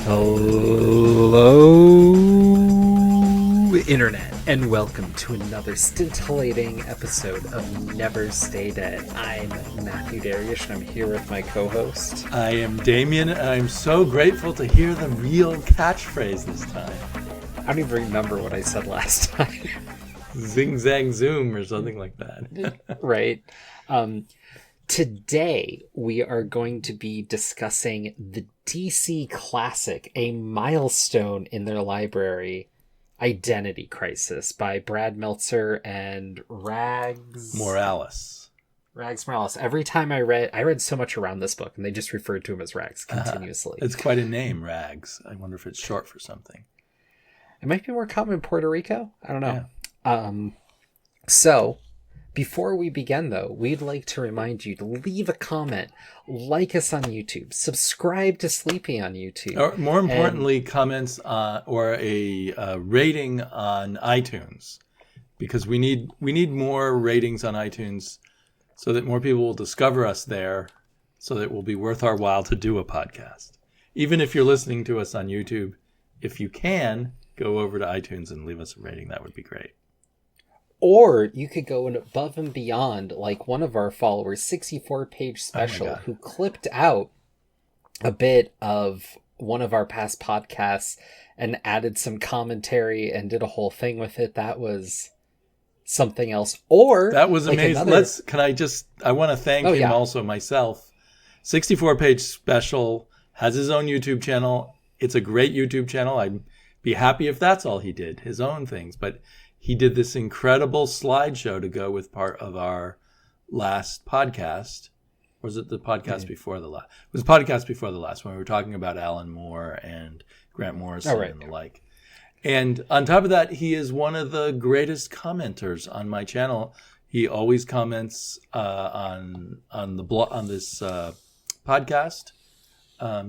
Hello, Internet, and welcome to another scintillating episode of Never Stay Dead. I'm Matthew Dariush, and I'm here with my co-host. I am Damian, and I'm so grateful to hear the real catchphrase this time. I don't even remember what I said last time. Zing, zang, zoom, or something like that. Right. Today, we are going to be discussing the DC classic, a milestone in their library, Identity Crisis by Brad Meltzer and Rags Morales. Every time I read so much around this book, and they just referred to him as Rags continuously. It's quite a name, Rags. I wonder if it's short for something. It might be more common in Puerto Rico. I don't know. Yeah. So, before we begin, though, we'd like to remind you to leave a comment, like us on YouTube, subscribe to Sleepy on YouTube. Or more importantly, comments or a rating on iTunes, because we need more ratings on iTunes so that more people will discover us there, so that it will be worth our while to do a podcast. Even if you're listening to us on YouTube, if you can, go over to iTunes and leave us a rating. That would be great. Or you could go above and beyond, like one of our followers, 64-page special, who clipped out a bit of one of our past podcasts and added some commentary and did a whole thing with it. That was something else. Or that was amazing. I want to thank him also myself. 64-page special, has his own YouTube channel. It's a great YouTube channel. I'd be happy if that's all he did, his own things, but he did this incredible slideshow to go with part of our last podcast. Or was it the podcast before the last? It was the podcast before the last, when we were talking about Alan Moore and Grant Morrison and the like. And on top of that, he is one of the greatest commenters on my channel. He always comments on the blog, on this podcast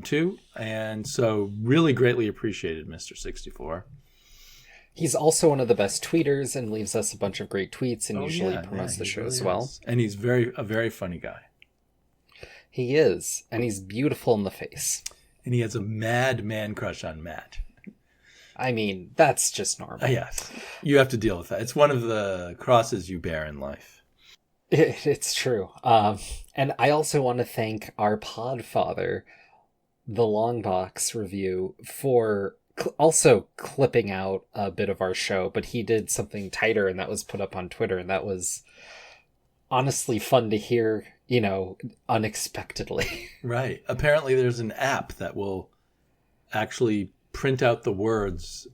too. And so really greatly appreciated, Mr. 64. He's also one of the best tweeters and leaves us a bunch of great tweets and usually promotes the show really as well. And he's a very funny guy. He is. And he's beautiful in the face. And he has a mad man crush on Matt. I mean, that's just normal. Yes. You have to deal with that. It's one of the crosses you bear in life. It's true. And I also want to thank our podfather, the Longbox review, for also clipping out a bit of our show, but he did something tighter and that was put up on Twitter, and that was honestly fun to hear, unexpectedly. Right. Apparently there's an app that will actually print out the words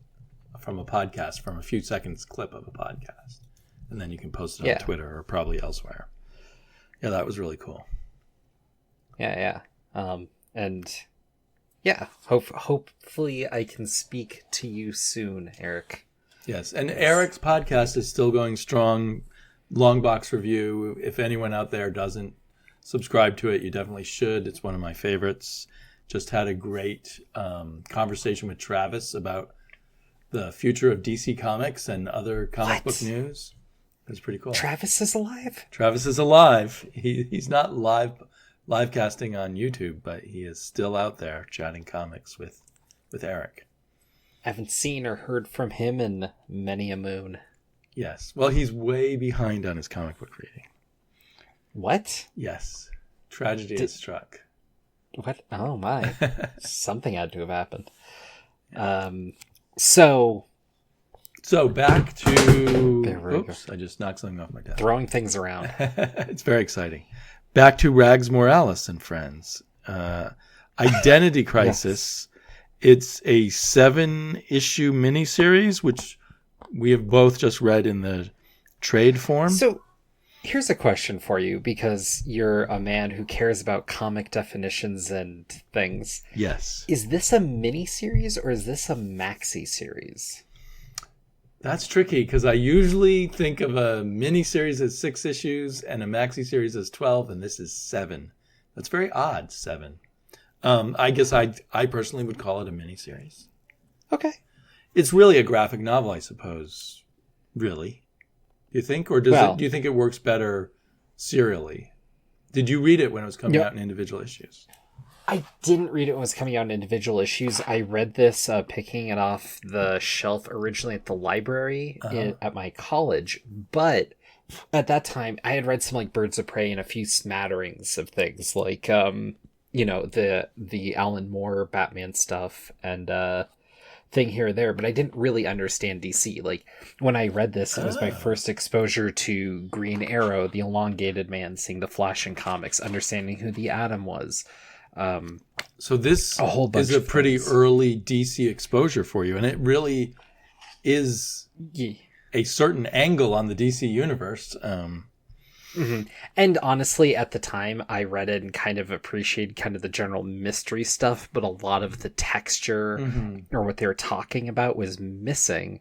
from a podcast, from a few seconds clip of a podcast, and then you can post it on Twitter or probably elsewhere. Yeah, that was really cool. Yeah. And yeah, hopefully I can speak to you soon, Eric. Yes, and Eric's podcast is still going strong. Longbox review. If anyone out there doesn't subscribe to it, you definitely should. It's one of my favorites. Just had a great conversation with Travis about the future of DC Comics and other comic book news. It was pretty cool. Travis is alive? Travis is alive. He's not live casting on YouTube, but he is still out there chatting comics with Eric. I haven't seen or heard from him in many a moon. Yes. Well, he's way behind on his comic book reading. What? Yes. Tragedy has struck. What? Oh, my. Something had to have happened. So back to... Oops, I just knocked something off my desk. Throwing things around. It's very exciting. Back to Rags Morales and Friends. Identity Crisis. Yes. It's a 7-issue miniseries, which we have both just read in the trade form. So here's a question for you, because you're a man who cares about comic definitions and things. Yes. Is this a miniseries or is this a maxi series? That's tricky, because I usually think of a miniseries as 6 issues and a maxi series as 12, and this is 7. That's very odd, 7. I guess I personally would call it a miniseries. Okay. It's really a graphic novel, I suppose. Really, do you think, or do you think it works better serially? Did you read it when it was coming out in individual issues? I didn't read it when it was coming out in individual issues. I read this picking it off the shelf originally at the library at my college. But at that time, I had read some like Birds of Prey and a few smatterings of things like, the Alan Moore Batman stuff and thing here or there. But I didn't really understand DC. Like when I read this, it was my first exposure to Green Arrow, the elongated man, seeing the Flash in comics, understanding who the Atom was. So this is a pretty early DC exposure for you, and it really is a certain angle on the DC universe. And honestly, at the time, I read it and kind of appreciated kind of the general mystery stuff, but a lot of the texture or what they were talking about was missing.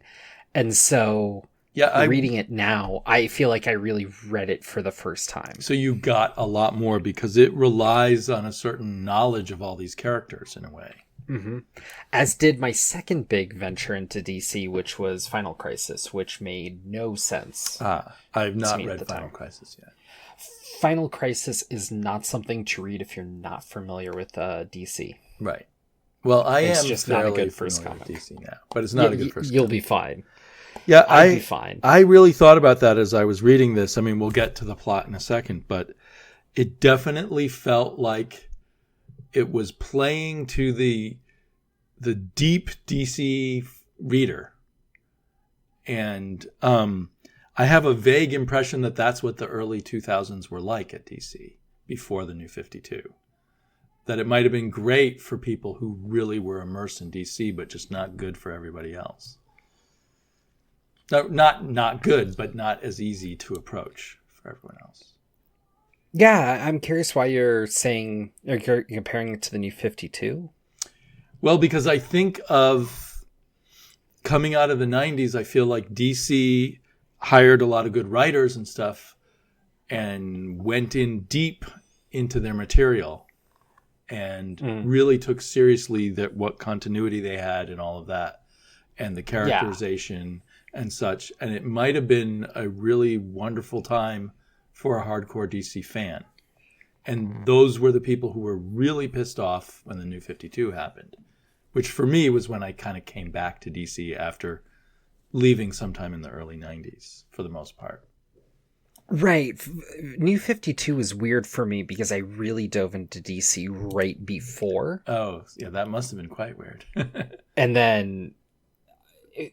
And so reading it now, I feel like I really read it for the first time. So you got a lot more because it relies on a certain knowledge of all these characters in a way. As did my second big venture into DC, which was Final Crisis, which made no sense. I've not read Final Crisis yet. Final Crisis is not something to read if you're not familiar with DC. Right. Well, It's just not a good first comic. With DC now, but it's not a good first You'll comic. be fine. Yeah, I'd be fine. I really thought about that as I was reading this. I mean, we'll get to the plot in a second, but it definitely felt like it was playing to the deep DC reader. And I have a vague impression that that's what the early 2000s were like at DC before the New 52. That it might have been great for people who really were immersed in DC, but just not good for everybody else. No, not good, but not as easy to approach for everyone else. Yeah, I'm curious why you're comparing it to the New 52. Well, because I think of coming out of the 90s, I feel like DC hired a lot of good writers and stuff and went in deep into their material and really took seriously what continuity they had and all of that and the characterization and such. And it might have been a really wonderful time for a hardcore DC fan. And those were the people who were really pissed off when the New 52 happened, which for me was when I kind of came back to DC after leaving sometime in the early 90s for the most part. Right. New 52 was weird for me because I really dove into DC right before. Oh, yeah, that must have been quite weird. And then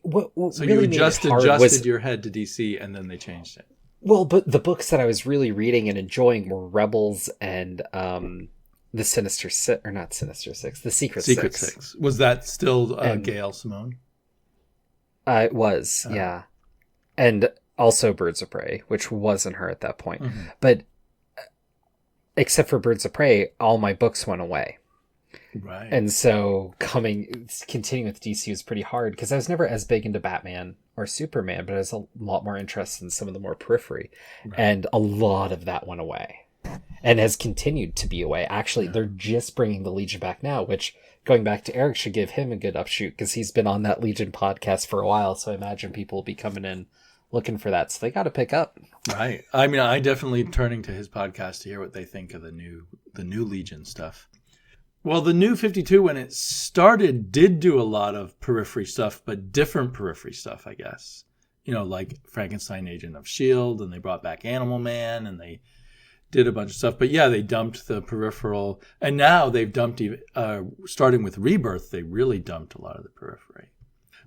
what so really you just adjusted your head to DC and then they changed it. Well, but the books that I was really reading and enjoying were Rebels and the Sinister Six, or not Sinister Six, the Secret Six. Was that still Gail Simone? It was, yeah. And also Birds of Prey, which wasn't her at that point. But except for Birds of Prey, all my books went away. Right. And so continuing with DC was pretty hard because I was never as big into Batman or Superman, but I was a lot more interested in some of the more periphery. Right. And a lot of that went away and has continued to be away. Actually, they're just bringing the Legion back now, which going back to Eric should give him a good upshoot because he's been on that Legion podcast for a while. So I imagine people will be coming in looking for that. So they got to pick up. Right. I mean, I definitely turning to his podcast to hear what they think of the new Legion stuff. Well, the New 52, when it started, did do a lot of periphery stuff, but different periphery stuff, I guess. You know, like Frankenstein Agent of S.H.I.E.L.D., and they brought back Animal Man, and they did a bunch of stuff. But yeah, they dumped the peripheral. And now they've dumped, starting with Rebirth, they really dumped a lot of the periphery.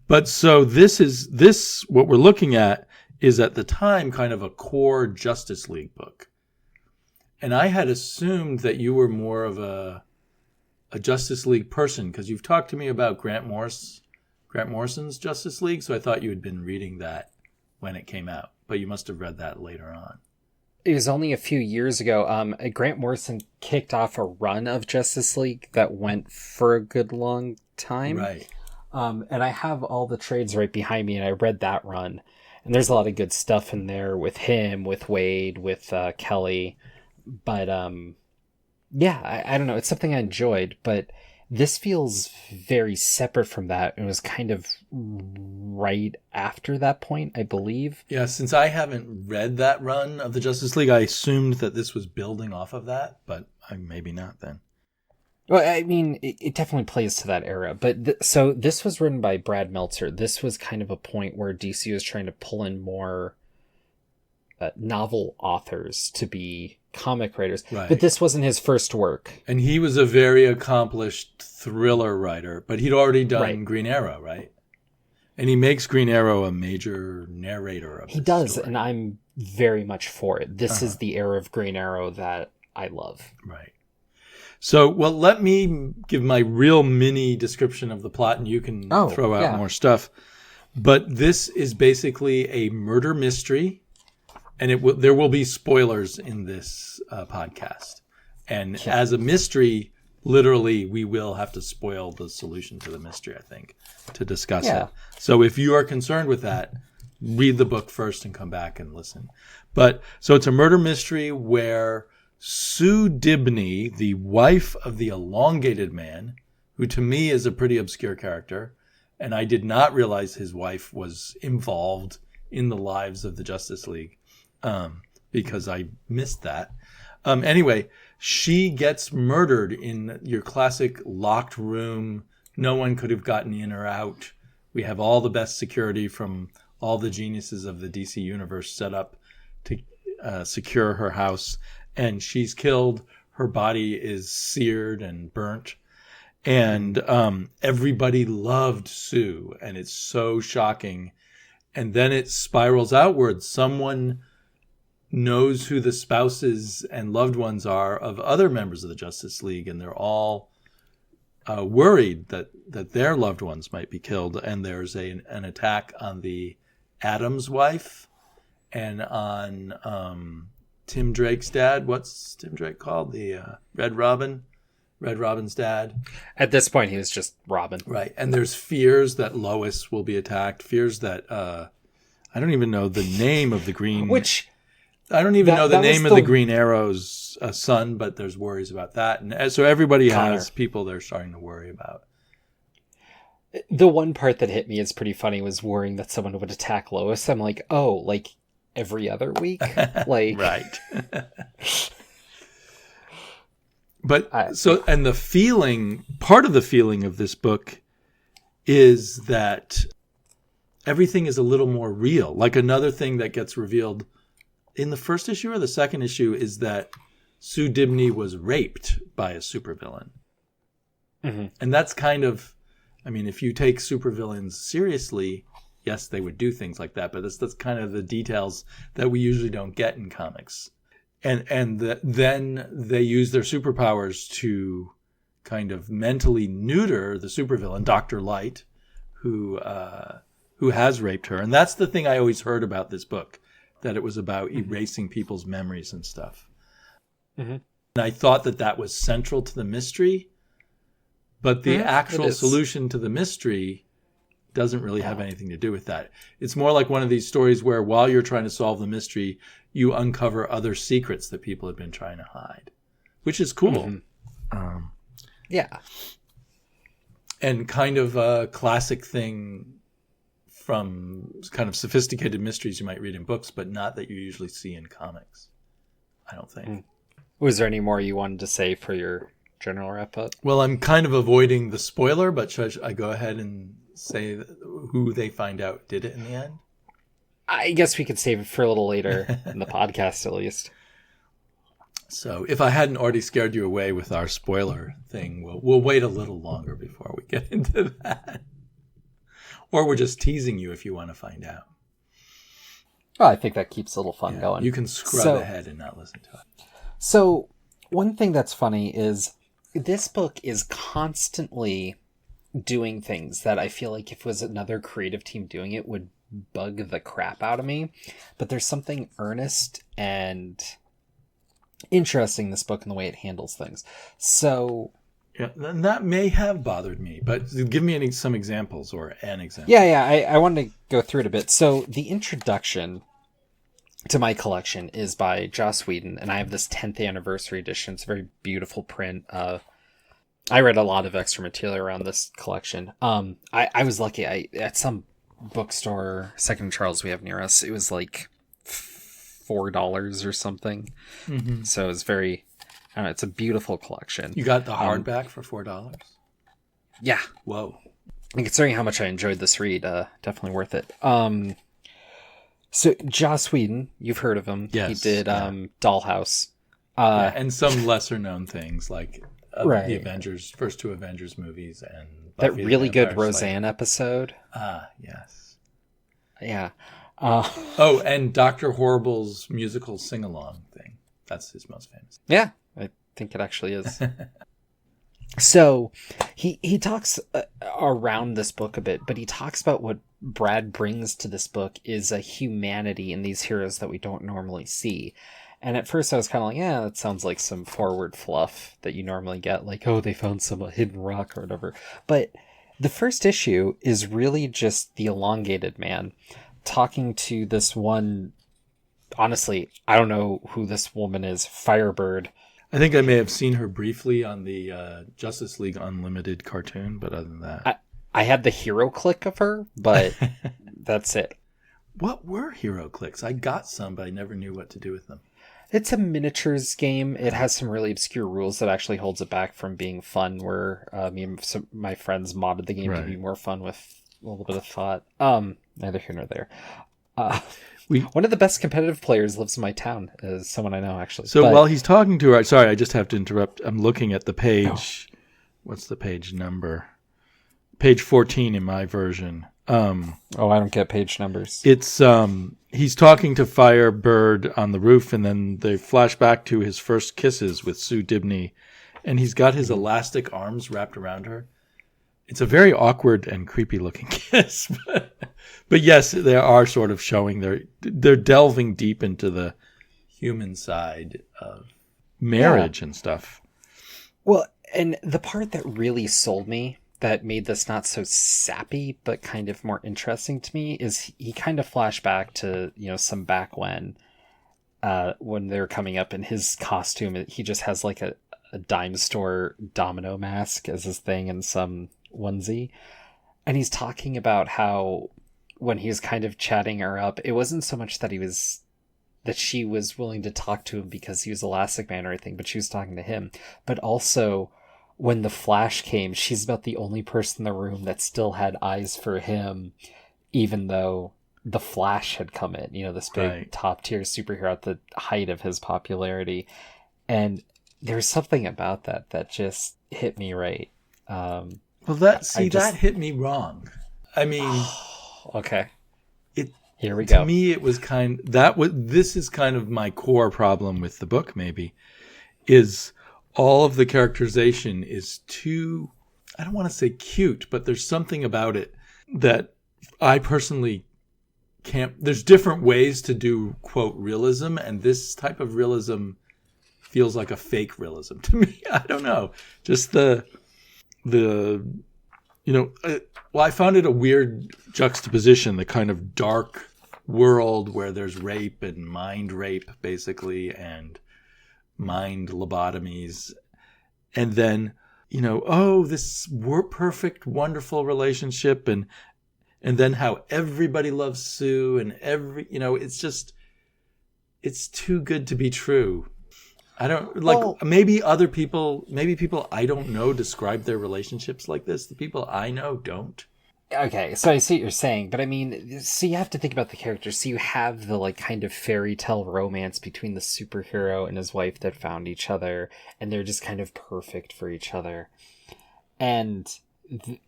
But so what we're looking at is at the time kind of a core Justice League book. And I had assumed that you were more of a Justice League person because you've talked to me about Grant Morrison's Justice League, so I thought you had been reading that when it came out, but you must have read that later on. It was only a few years ago. Grant Morrison kicked off a run of Justice League that went for a good long time. Right. And I have all the trades right behind me, and I read that run. And there's a lot of good stuff in there with him, with Wade, with Kelly. But yeah, I don't know. It's something I enjoyed, but this feels very separate from that. It was kind of right after that point, I believe. Yeah, since I haven't read that run of the Justice League, I assumed that this was building off of that, but maybe not then. Well, I mean, it definitely plays to that era. But so this was written by Brad Meltzer. This was kind of a point where DC was trying to pull in more novel authors to be comic writers. Right. But this wasn't his first work. And he was a very accomplished thriller writer, but he'd already done Right. Green Arrow, right? And he makes Green Arrow a major narrator of He the does, story. and I'm very much for it. This is the era of Green Arrow that I love. Right. So, well, let me give my real mini description of the plot, and you can throw out more stuff. But this is basically a murder mystery, and there will be spoilers in this podcast. And as a mystery, literally, we will have to spoil the solution to the mystery, I think, to discuss it. So if you are concerned with that, read the book first and come back and listen. But so it's a murder mystery where Sue Dibney, the wife of the elongated man, who to me is a pretty obscure character, and I did not realize his wife was involved in the lives of the Justice League, because I missed that. Anyway, she gets murdered in your classic locked room. No one could have gotten in or out. We have all the best security from all the geniuses of the DC universe set up to secure her house. And she's killed. Her body is seared and burnt. And everybody loved Sue. And it's so shocking. And then it spirals outwards. Someone knows who the spouses and loved ones are of other members of the Justice League. And they're all worried that their loved ones might be killed. And there's an attack on the Adams wife and on Tim Drake's dad. What's Tim Drake called? The Red Robin? Red Robin's dad. At this point, he was just Robin. Right. And there's fears that Lois will be attacked. Fears that I don't even know the name of the Green... I don't even know the name of the Green Arrow's son, but there's worries about that. And so everybody has people they're starting to worry about. The one part that hit me is pretty funny was worrying that someone would attack Lois. I'm like, oh, like every other week? Like, right. But and the feeling, part of the feeling of this book is that everything is a little more real. Like another thing that gets revealed in the first issue or the second issue is that Sue Dibney was raped by a supervillain. Mm-hmm. And that's kind of, I mean, if you take supervillains seriously, yes, they would do things like that. But that's kind of the details that we usually don't get in comics. And then they use their superpowers to kind of mentally neuter the supervillain, Dr. Light, who has raped her. And that's the thing I always heard about this book, that it was about erasing people's memories and stuff. Mm-hmm. And I thought that was central to the mystery, but the actual solution to the mystery doesn't really have anything to do with that. It's more like one of these stories where while you're trying to solve the mystery, you uncover other secrets that people have been trying to hide, which is cool. Mm-hmm. And kind of a classic thing from kind of sophisticated mysteries you might read in books, but not that you usually see in comics, I don't think. Was there any more you wanted to say for your general wrap-up? Well, I'm kind of avoiding the spoiler, but should I go ahead and say who they find out did it in the end? I guess we could save it for a little later in the podcast, at least. So if I hadn't already scared you away with our spoiler thing, we'll wait a little longer before we get into that. Or we're just teasing you if you want to find out. Well, I think that keeps a little fun going. You can scrub ahead and not listen to it. So one thing that's funny is this book is constantly doing things that I feel like if it was another creative team doing it would bug the crap out of me. But there's something earnest and interesting in this book and the way it handles things. So... yeah, and that may have bothered me, but give me some examples or an example. Yeah, I wanted to go through it a bit. So the introduction to my collection is by Joss Whedon, and I have this 10th anniversary edition. It's a very beautiful print. I read a lot of extra material around this collection. I was lucky. At some bookstore, Second Charles we have near us, it was like $4 or something. Mm-hmm. So it was very... don't know, it's a beautiful collection. You got the hardback for $4? Yeah. Whoa. And considering how much I enjoyed this read, definitely worth it. So Joss Whedon, you've heard of him. Yes. He did Dollhouse. And some lesser known things like right. the Avengers, first 2 Avengers movies, and Buffy that really good Roseanne episode. Yes. Yeah. And Dr. Horrible's musical sing-along thing. That's his most famous. Yeah, I think it actually is. So he talks around this book a bit, but he talks about what Brad brings to this book is a humanity in these heroes that we don't normally see. And at first I was kind of like, yeah, that sounds like some forward fluff that you normally get, like, oh, they found some hidden rock or whatever. But the first issue is really just the elongated man talking to this one. Honestly, I don't know who this woman is. Firebird. I think I may have seen her briefly on the Justice League Unlimited cartoon, but other than that, I had the hero click of her, but that's it. What were hero clicks? I got some, but I never knew what to do with them. It's a miniatures game. It has some really obscure rules that actually holds it back from being fun, where me and some my friends modded the game to be more fun with a little bit of thought. Neither here nor there. One of the best competitive players lives in my town, is someone I know, actually. So while he's talking to her, sorry, I just have to interrupt. I'm looking at the page. Oh. What's the page number? Page 14 in my version. I don't get page numbers. It's he's talking to Firebird on the roof, and then they flash back to his first kisses with Sue Dibney, and he's got his elastic arms wrapped around her. It's a very awkward and creepy looking kiss, but yes, they are sort of showing they're delving deep into the human side of marriage and stuff. Well, and the part that really sold me, that made this not so sappy but kind of more interesting to me, is he kind of flashed back to, some back when they were coming up in his costume. He just has like a dime store domino mask as his thing and some onesie. And he's talking about how when he was kind of chatting her up, it wasn't so much that she was willing to talk to him because he was Elastic Man or anything, but she was talking to him. But also, when the Flash came, she's about the only person in the room that still had eyes for him, even though the Flash had come in, this big top tier superhero at the height of his popularity. And there's something about that just hit me right. That hit me wrong. I mean, okay. Here we go. To me, it was this is kind of my core problem with the book, maybe, is all of the characterization is too, I don't want to say cute, but there's something about it that I personally can't. There's different ways to do, quote, realism, and this type of realism feels like a fake realism to me. I don't know. Just I found it a weird juxtaposition, the kind of dark world where there's rape and mind rape, basically, and mind lobotomies, and then this perfect, wonderful relationship, and then how everybody loves Sue, and it's too good to be true. I don't maybe people I don't know describe their relationships like this. The people I know don't. Okay, so I see what you're saying, but I mean, so you have to think about the characters. So you have the kind of fairy tale romance between the superhero and his wife that found each other, and they're just kind of perfect for each other. And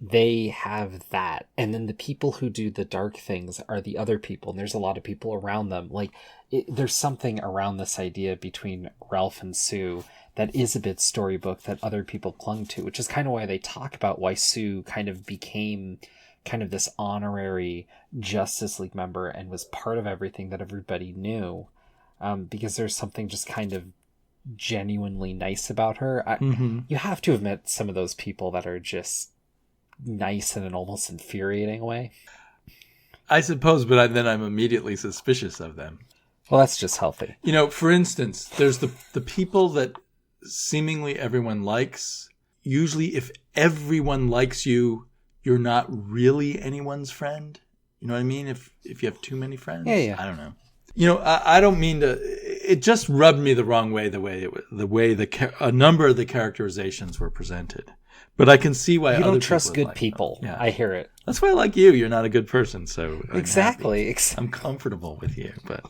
they have that. And then the people who do the dark things are the other people, and there's a lot of people around them. There's something around this idea between Ralph and Sue that is a bit storybook that other people clung to, which is kind of why they talk about why Sue kind of became kind of this honorary Justice League member and was part of everything that everybody knew, because there's something just kind of genuinely nice about her. You have to have met some of those people that are just nice in an almost infuriating way. I suppose, but then I'm immediately suspicious of them. Well, that's just healthy. For instance, there's the people that seemingly everyone likes. Usually, if everyone likes you, you're not really anyone's friend. You know what I mean? If you have too many friends. Yeah. I don't know. I don't mean to. it just rubbed me the wrong way, a number of the characterizations were presented. But I can see why you don't trust good people. Yeah. I hear it. That's why I like you. You're not a good person, so exactly. I'm comfortable with you, but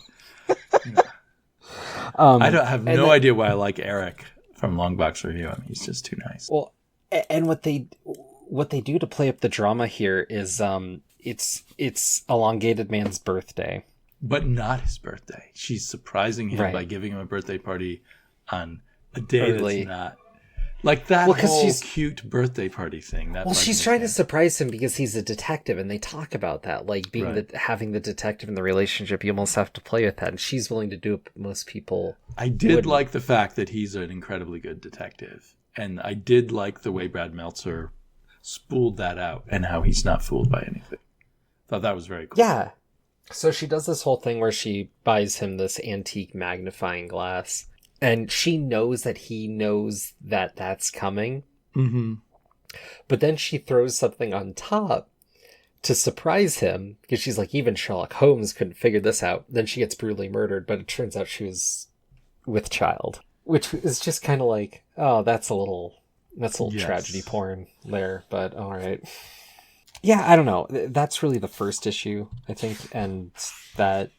I have no idea why I like Eric from Longbox Review. I mean, he's just too nice. Well, and what they do to play up the drama here is it's Elongated Man's birthday. But not his birthday. She's surprising him by giving him a birthday party on a day that's not. Like that whole cute birthday party thing. She's trying to surprise him because he's a detective, and they talk about that. Like being having the detective in the relationship, you almost have to play with that, and she's willing to do it, but most people I did like the fact that he's an incredibly good detective. And I did like the way Brad Meltzer spooled that out and how he's not fooled by anything. Thought that was very cool. Yeah. So she does this whole thing where she buys him this antique magnifying glass. And she knows that he knows that that's coming. Mm-hmm. But then she throws something on top to surprise him. Because she's like, even Sherlock Holmes couldn't figure this out. Then she gets brutally murdered. But it turns out she was with child. Which is just kind of like, oh, that's a little tragedy porn there. But all right. Yeah, I don't know. That's really the first issue, I think. And that...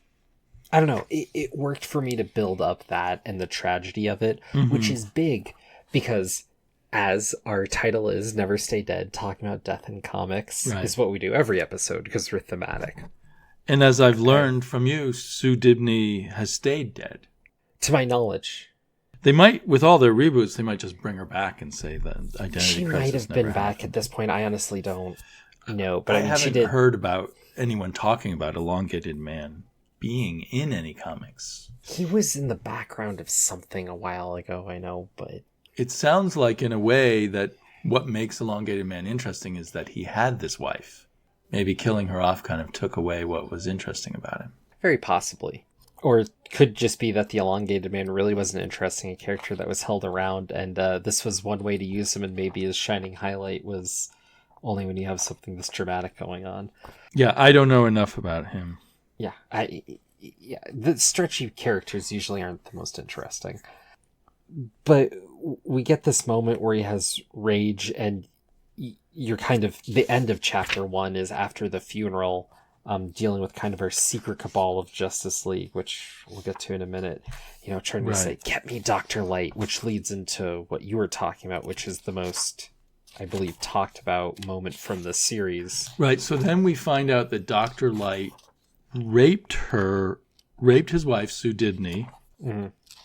I don't know, it worked for me to build up that and the tragedy of it, which is big because, as our title is, Never Stay Dead, talking about death in comics is what we do every episode because we're thematic. And as I've learned from you, Sue Dibney has stayed dead. To my knowledge. They might, with all their reboots, they might just bring her back and say that identity crisis she might have been back at this point. I honestly don't know. But I haven't heard about anyone talking about Elongated Man being in any comics. He was in the background of something a while ago, I know, but... It sounds like, in a way, that what makes Elongated Man interesting is that he had this wife. Maybe killing her off kind of took away what was interesting about him. Very possibly. Or it could just be that the Elongated Man really wasn't interesting, a character that was held around, and this was one way to use him, and maybe his shining highlight was only when you have something this dramatic going on. Yeah, I don't know enough about him. Yeah, the stretchy characters usually aren't the most interesting. But we get this moment where he has rage, and you're kind of... The end of chapter 1 is after the funeral, dealing with kind of our secret cabal of Justice League, which we'll get to in a minute. You know, trying to say, get me Dr. Light, which leads into what you were talking about, which is the most, I believe, talked about moment from the series. Right, so then we find out that Dr. Light raped his wife, Sue Dibney,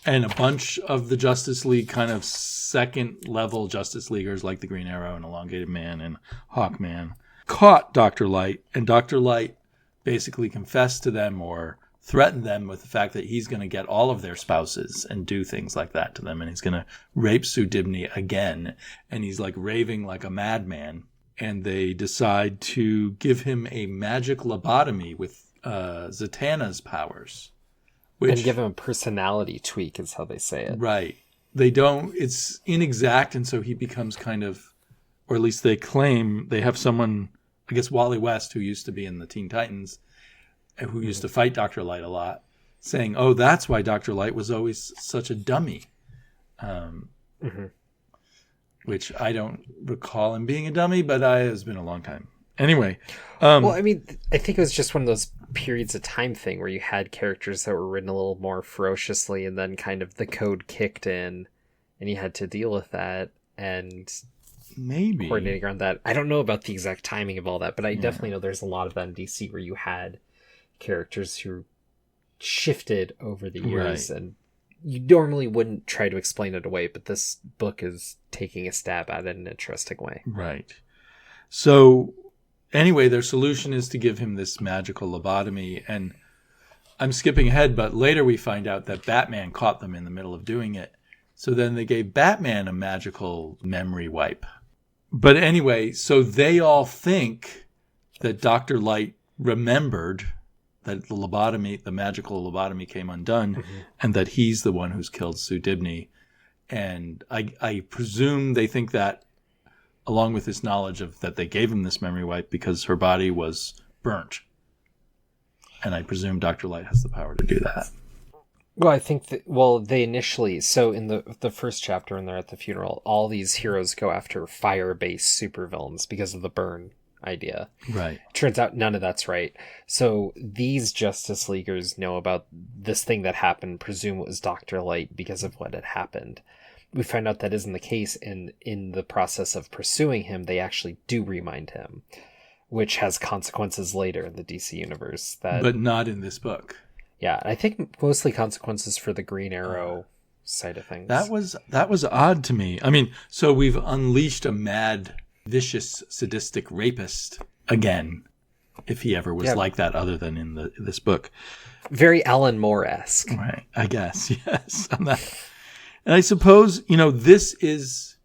and a bunch of the Justice League kind of second-level Justice Leaguers like the Green Arrow and Elongated Man and Hawkman caught Dr. Light, and Dr. Light basically confessed to them or threatened them with the fact that he's going to get all of their spouses and do things like that to them, and he's going to rape Sue Dibney again, and he's like raving like a madman, and they decide to give him a magic lobotomy with Zatanna's powers. And give him a personality tweak is how they say it. Right. They don't, it's inexact, and so he becomes kind of, or at least they claim, they have someone, I guess Wally West, who used to be in the Teen Titans, who used to fight Dr. Light a lot, saying, oh, that's why Dr. Light was always such a dummy. Which I don't recall him being a dummy, but it's been a long time. Anyway. Well, I mean, I think it was just one of those periods of time thing where you had characters that were written a little more ferociously, and then kind of the code kicked in, and you had to deal with that, and maybe coordinating around that. I don't know about the exact timing of all that, but I definitely know there's a lot of that in DC where you had characters who shifted over the years, and you normally wouldn't try to explain it away, but this book is taking a stab at it in an interesting way. Right. So anyway, their solution is to give him this magical lobotomy, and I'm skipping ahead, but later we find out that Batman caught them in the middle of doing it. So then they gave Batman a magical memory wipe. But anyway, so they all think that Dr. Light remembered that the magical lobotomy came undone, and that he's the one who's killed Sue Dibney. And I presume they think that, along with this knowledge of that they gave him this memory wipe because her body was burnt. And I presume Dr. Light has the power to do that. Well, I think they initially, so in the first chapter when they're at the funeral, all these heroes go after fire-based supervillains because of the burn idea. Right. Turns out none of that's right. So these Justice Leaguers know about this thing that happened, presume it was Dr. Light because of what had happened. We find out that isn't the case, and in the process of pursuing him, they actually do remind him, which has consequences later in the DC universe. But not in this book. Yeah, I think mostly consequences for the Green Arrow side of things. That was odd to me. I mean, so we've unleashed a mad, vicious, sadistic rapist again, if he ever was like that other than in this book. Very Alan Moore-esque. Right, I guess, yes. And I suppose, this is,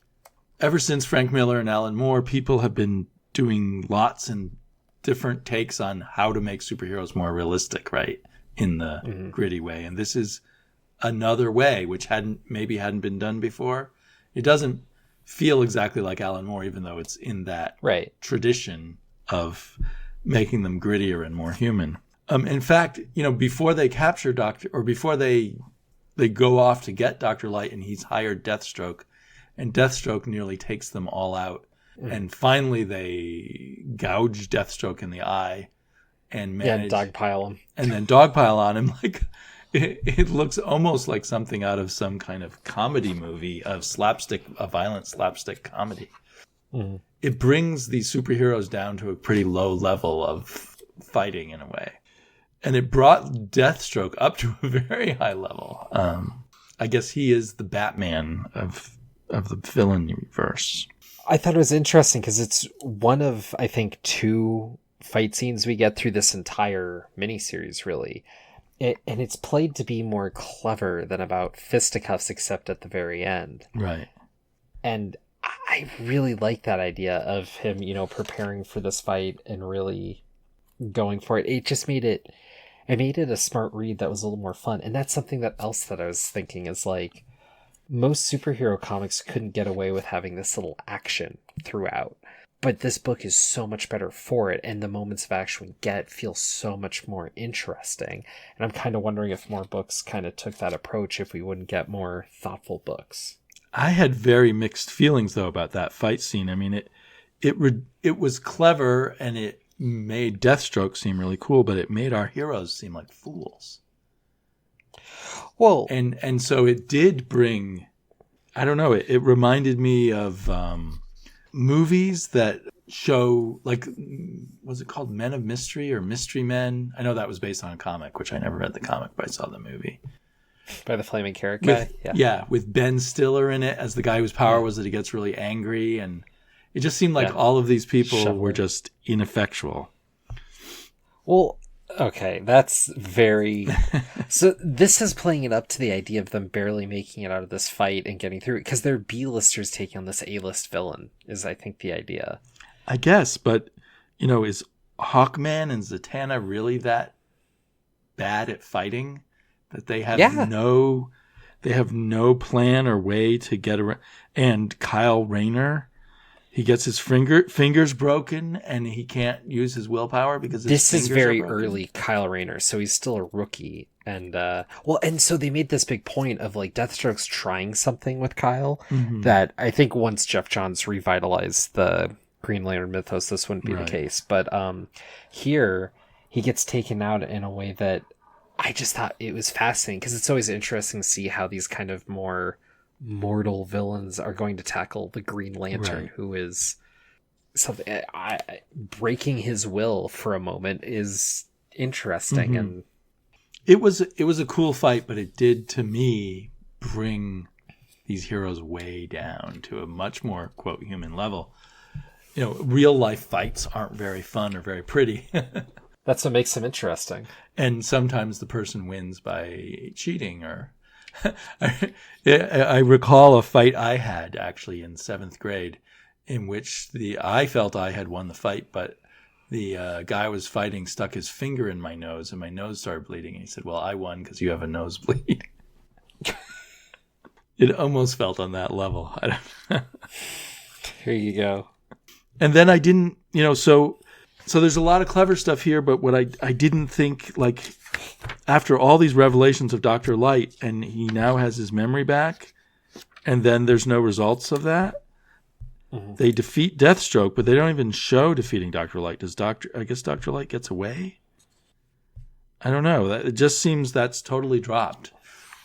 ever since Frank Miller and Alan Moore, people have been doing lots and different takes on how to make superheroes more realistic, right? In the gritty way. And this is another way, which hadn't been done before. It doesn't feel exactly like Alan Moore, even though it's in that tradition of making them grittier and more human. In fact, before they capture before they go off to get Dr. Light and he's hired Deathstroke, and Deathstroke nearly takes them all out. And finally they gouge Deathstroke in the eye and dogpile him. And then dogpile on him. Like it looks almost like something out of some kind of comedy movie of a violent slapstick comedy. Mm. It brings these superheroes down to a pretty low level of fighting in a way. And it brought Deathstroke up to a very high level. I guess he is the Batman of the villain universe. I thought it was interesting because it's one of, I think, 2 fight scenes we get through this entire miniseries, really. And it's played to be more clever than about fisticuffs, except at the very end. Right. And I really like that idea of him, preparing for this fight and really going for it. It just made it a smart read that was a little more fun. And that's something else that I was thinking is like, most superhero comics couldn't get away with having this little action throughout. But this book is so much better for it, and the moments of action we get feel so much more interesting. And I'm kind of wondering if more books kind of took that approach, if we wouldn't get more thoughtful books. I had very mixed feelings, though, about that fight scene. I mean, it was clever, and it made Deathstroke seem really cool, but it made our heroes seem like fools. Well, and so it did bring, I don't know, it reminded me of movies that show, like, was it called Men of Mystery or Mystery Men? I know that was based on a comic, which I never read the comic, but I saw the movie. By the Flaming Carrot guy? Yeah, with Ben Stiller in it as the guy whose power was that he gets really angry. And it just seemed like all of these people were just ineffectual. Well, okay, that's very... So this is playing it up to the idea of them barely making it out of this fight and getting through it, because they're B-listers taking on this A-list villain, is I think the idea. I guess, but, is Hawkman and Zatanna really that bad at fighting that they have no plan or way to get around? And Kyle Rayner... He gets his fingers broken, and he can't use his willpower because his fingers are broken. This is very early Kyle Rayner, so he's still a rookie. And and so they made this big point of like Deathstroke's trying something with Kyle that I think once Jeff Johns revitalized the Green Lantern mythos, this wouldn't be the case. But here he gets taken out in a way that I just thought it was fascinating, because it's always interesting to see how these kind of more mortal villains are going to tackle the Green Lantern, who is something breaking his will for a moment is interesting. And it was a cool fight, but it did to me bring these heroes way down to a much more quote human level. Real life fights aren't very fun or very pretty. That's what makes them interesting. And sometimes the person wins by cheating or I recall a fight I had actually in 7th grade in which I felt I had won the fight, but the guy I was fighting stuck his finger in my nose and my nose started bleeding. And he said, "Well, I won because you have a nosebleed." It almost felt on that level. Here you go. And then I didn't, so there's a lot of clever stuff here, but what I didn't think, like, after all these revelations of Dr. Light, and he now has his memory back, and then there's no results of that. Mm-hmm. They defeat Deathstroke, but they don't even show defeating Dr. Light. I guess Dr. Light gets away? I don't know. It just seems that's totally dropped.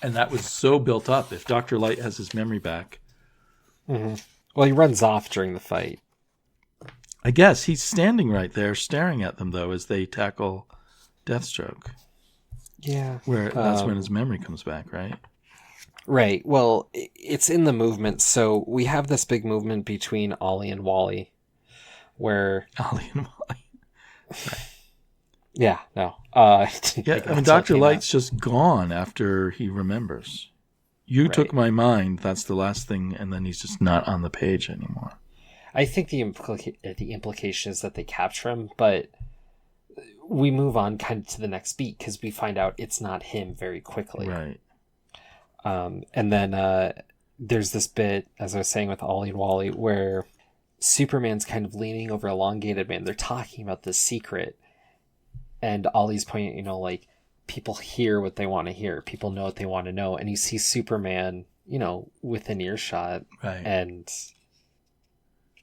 And that was so built up. If Dr. Light has his memory back. Mm-hmm. Well, he runs off during the fight. I guess he's standing right there staring at them, though, as they tackle Deathstroke. Yeah. Where that's when his memory comes back, right? Right. Well, it's in the movement. So we have this big movement between Ollie and Wally. Where... Ollie and Wally. Right. Yeah, no. Dr. Light's just gone after he remembers. You took my mind, that's the last thing, and then he's just not on the page anymore. I think the implication is that they capture him, but we move on kind of to the next beat because we find out it's not him very quickly. Right. And then there's this bit, as I was saying with Ollie and Wally, where Superman's kind of leaning over Elongated Man. They're talking about this secret. And Ollie's pointing, like, people hear what they want to hear. People know what they want to know. And you see Superman, within earshot and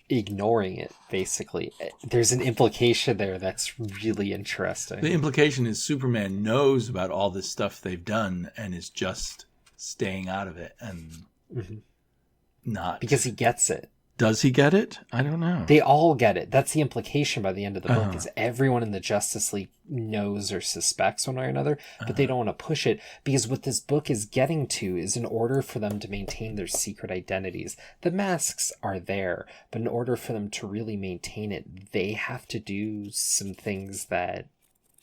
ignoring it, basically. There's an implication there that's really interesting. The implication is Superman knows about all this stuff they've done and is just staying out of it and not. Because he gets it. Does he get it? I don't know. They all get it. That's the implication by the end of the book, is everyone in the Justice League knows or suspects one way or another, but they don't want to push it, because what this book is getting to is in order for them to maintain their secret identities, the masks are there, but in order for them to really maintain it, they have to do some things that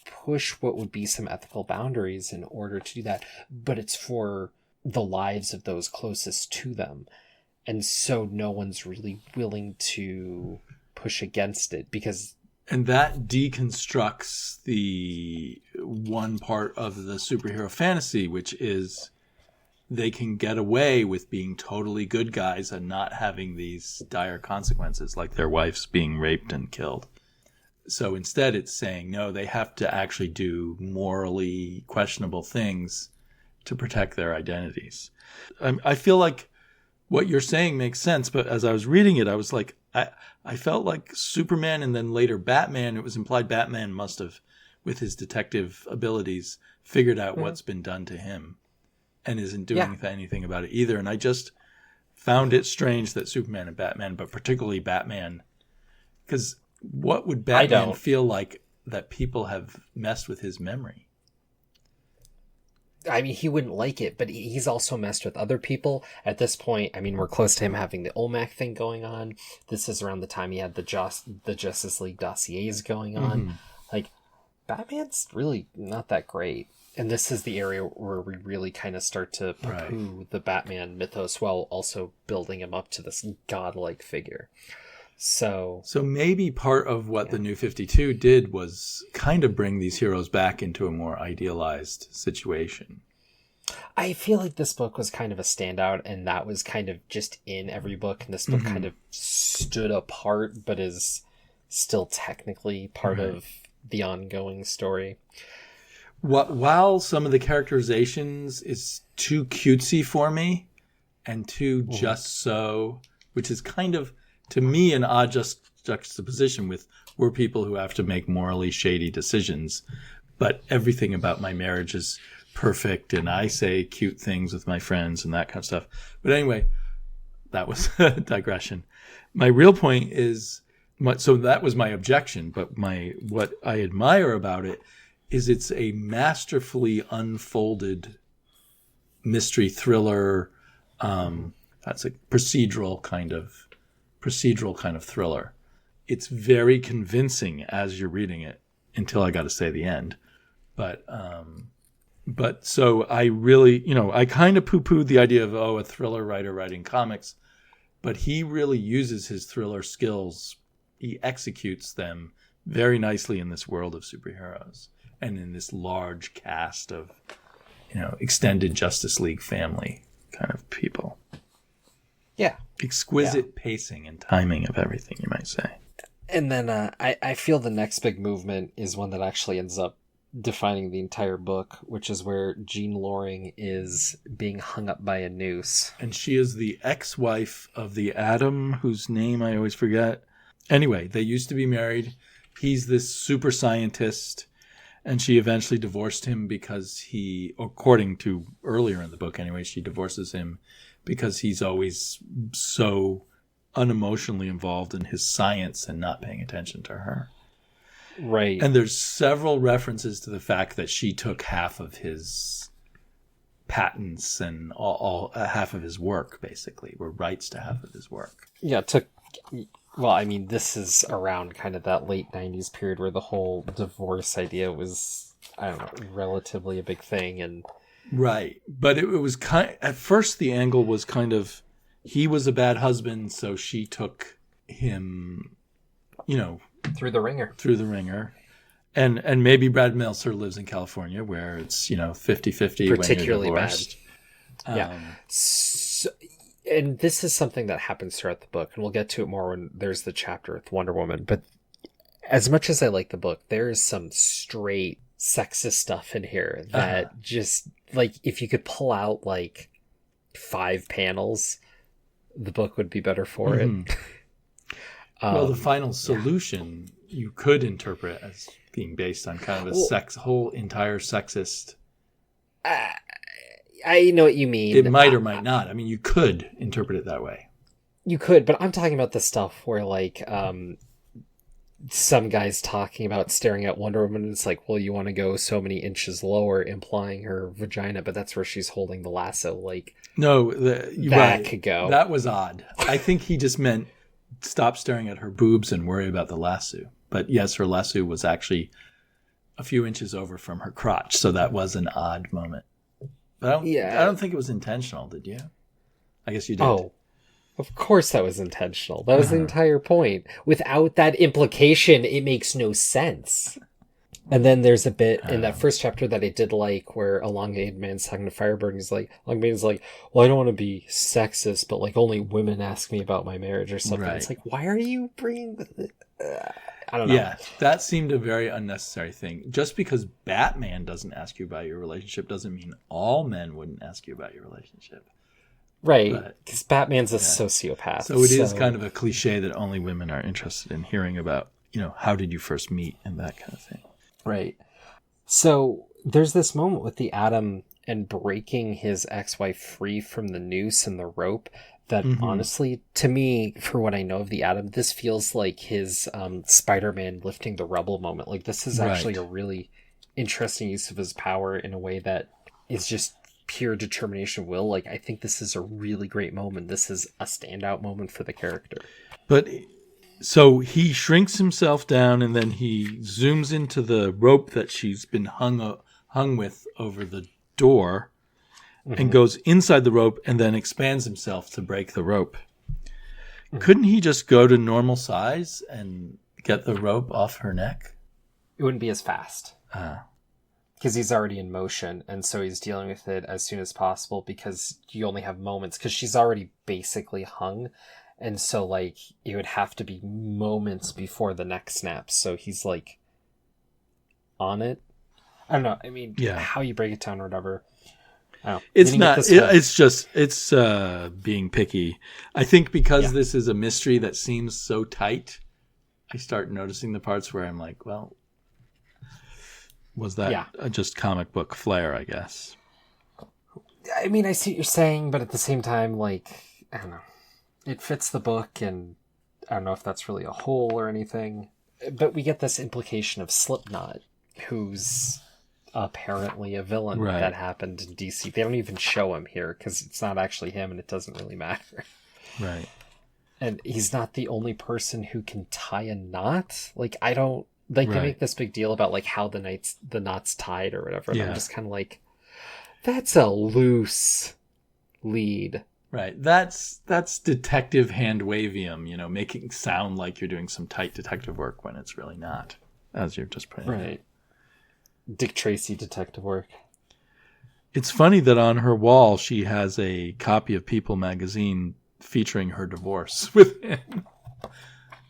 push what would be some ethical boundaries in order to do that, but it's for the lives of those closest to them. And so no one's really willing to push against it because... And that deconstructs the one part of the superhero fantasy, which is they can get away with being totally good guys and not having these dire consequences, like their wives being raped and killed. So instead it's saying, no, they have to actually do morally questionable things to protect their identities. I feel like what you're saying makes sense, but as I was reading it, I was like, I felt like Superman and then later Batman, it was implied Batman must have, with his detective abilities, figured out what's been done to him and isn't doing anything about it either. And I just found it strange that Superman and Batman, but particularly Batman, because what would Batman feel like that people have messed with his memory? I mean, he wouldn't like it, but he's also messed with other people. At this point, I mean, we're close to him having the OMAC thing going on. This is around the time he had the Justice League dossiers going on. Mm-hmm. Like, Batman's really not that great. And this is the area where we really kind of start to poo-poo the Batman mythos while also building him up to this godlike figure. So maybe part of what the New 52 did was kind of bring these heroes back into a more idealized situation. I feel like this book was kind of a standout, and that was kind of just in every book, and this book kind of stood apart, but is still technically part of the ongoing story. While some of the characterizations is too cutesy for me, and too just so, which is kind of... to me, an odd juxtaposition with we're people who have to make morally shady decisions, but everything about my marriage is perfect, and I say cute things with my friends and that kind of stuff. But anyway, that was a digression. My real point is, so that was my objection, but what I admire about it is it's a masterfully unfolded mystery thriller. That's a procedural kind of thriller. It's very convincing as you're reading it until I got to say the end. But so I really, I kind of poo-pooed the idea of, a thriller writer writing comics, but he really uses his thriller skills. He executes them very nicely in this world of superheroes and in this large cast of, extended Justice League family kind of people. Yeah. Exquisite pacing and timing of everything, you might say. And then I feel the next big movement is one that actually ends up, being a defining the entire book, which is where Jean Loring is being hung up by a noose. And she is the ex-wife of the Adam, whose name I always forget. Anyway, they used to be married. He's this super scientist, and she eventually divorced him because he, according to earlier in the book anyway, she divorces him because he's always so unemotionally involved in his science and not paying attention to her. Right. And there's several references to the fact that she took half of his patents and all half of his work, basically, were rights to half of his work. Yeah, well, I mean, this is around kind of that late 90s period where the whole divorce idea was, I don't know, relatively a big thing. And right. But it was at first the angle was kind of, he was a bad husband, so she took him, through the ringer. And maybe Brad Meltzer lives in California where it's, 50-50 particularly when you're bad. divorced. Yeah. So, and this is something that happens throughout the book, and we'll get to it more when there's the chapter with Wonder Woman. But as much as I like the book, there is some straight sexist stuff in here that just, like, if you could pull out, like, 5 panels, the book would be better for it. Well, the final solution you could interpret as being based on kind of a whole entire sexist. I know what you mean. It might or might not. I mean, you could interpret it that way. You could, but I'm talking about the stuff where, like, some guy's talking about staring at Wonder Woman, and it's like, well, you want to go so many inches lower, implying her vagina, but that's where she's holding the lasso. Like, no, that could go. That was odd. I think he just meant stop staring at her boobs and worry about the lasso. But yes, her lasso was actually a few inches over from her crotch, so that was an odd moment. But I don't think it was intentional, did you? I guess you did. Oh, of course that was intentional. That was the entire point. Without that implication, it makes no sense. And then there's a bit in that first chapter that I did like where a long-haired man's talking to Firebird, and he's like, Longbane's like, well, I don't want to be sexist, but, like, only women ask me about my marriage or something. Right. It's like, why are you bringing... I don't know. Yeah, that seemed a very unnecessary thing. Just because Batman doesn't ask you about your relationship doesn't mean all men wouldn't ask you about your relationship. Right, because Batman's a sociopath. So it is kind of a cliche that only women are interested in hearing about, how did you first meet and that kind of thing. Right. So there's this moment with the Atom and breaking his ex-wife free from the noose and the rope that honestly, to me, for what I know of the Atom, this feels like his Spider-Man lifting the rubble moment. Like, this is actually a really interesting use of his power in a way that is just pure determination of will. Like, I think this is a really great moment. This is a standout moment for the character. But so he shrinks himself down and then he zooms into the rope that she's been hung with over the door and goes inside the rope and then expands himself to break the rope. Couldn't he just go to normal size and get the rope off her neck? It wouldn't be as fast. Because he's already in motion, and so he's dealing with it as soon as possible because you only have moments, because she's already basically hung, and so, like, it would have to be moments before the neck snaps, so he's, like, on it. I don't know, I mean, how you break it down or whatever. It's not, it's being picky. I think because this is a mystery that seems so tight, I start noticing the parts where I'm like, well... Was that just comic book flair, I guess? I mean, I see what you're saying, but at the same time, like, I don't know. It fits the book, and I don't know if that's really a hole or anything. But we get this implication of Slipknot, who's apparently a villain that happened in DC. They don't even show him here, because it's not actually him, and it doesn't really matter. Right. And he's not the only person who can tie a knot. Like, I don't... Like, they make this big deal about, like, how the knot's tied or whatever. And I'm just kind of like, that's a loose lead. Right. That's detective hand-wavium, making it sound like you're doing some tight detective work when it's really not, as you're just putting it. Right. Dick Tracy detective work. It's funny that on her wall she has a copy of People magazine featuring her divorce with him.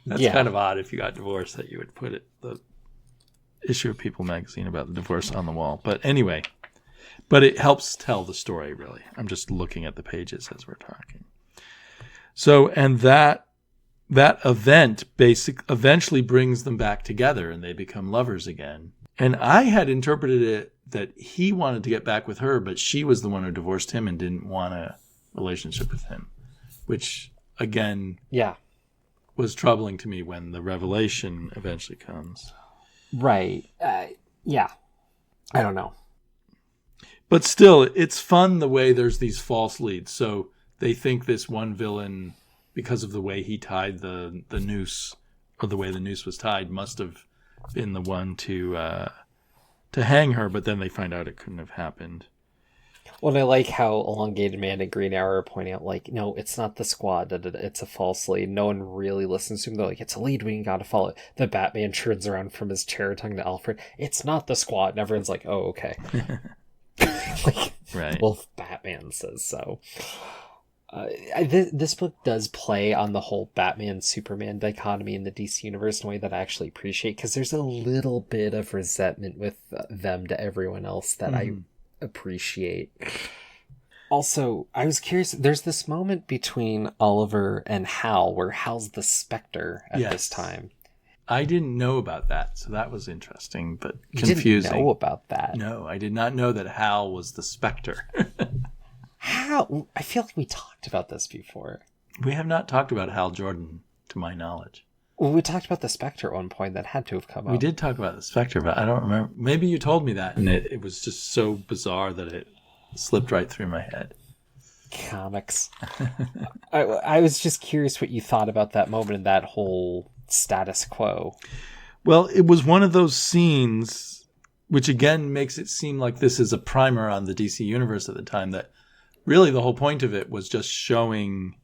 That's kind of odd if you got divorced that you would put it issue of People magazine about the divorce on the wall. But anyway, but it helps tell the story, really. I'm just looking at the pages as we're talking. So, and that event eventually brings them back together and they become lovers again. And I had interpreted it that he wanted to get back with her, but she was the one who divorced him and didn't want a relationship with him, which again, was troubling to me when the revelation eventually comes. Right. Yeah. I don't know. But still, it's fun the way there's these false leads. So they think this one villain, because of the way he tied the noose, or the way the noose was tied, must have been the one to hang her, but then they find out it couldn't have happened. Well, I like how Elongated Man and Green Arrow are pointing out, like, no, it's not the Squad, it's a false lead. No one really listens to him. They're like, it's a lead, we gotta follow it. The Batman turns around from his chair talking to Alfred, it's not the Squad, and everyone's like, oh, okay. Like, right. Well, Batman says so. This book does play on the whole Batman-Superman dichotomy in the DC universe in a way that I actually appreciate, because there's a little bit of resentment with them to everyone else that I appreciate. Also, I was curious, there's this moment between Oliver and Hal where Hal's the Spectre at this time. I didn't know about that, so that was interesting, but confusing. You didn't know about that? No, I did not know that Hal was the Spectre. How? I feel like we talked about this before. We have not talked about Hal Jordan, to my knowledge. Well, we talked about the Spectre at one point. That had to have come up. We did talk about the Spectre, but I don't remember. Maybe you told me that, and it was just so bizarre that it slipped right through my head. Comics. I was just curious what you thought about that moment and that whole status quo. Well, it was one of those scenes, which again makes it seem like this is a primer on the DC universe at the time, that really the whole point of it was just showing,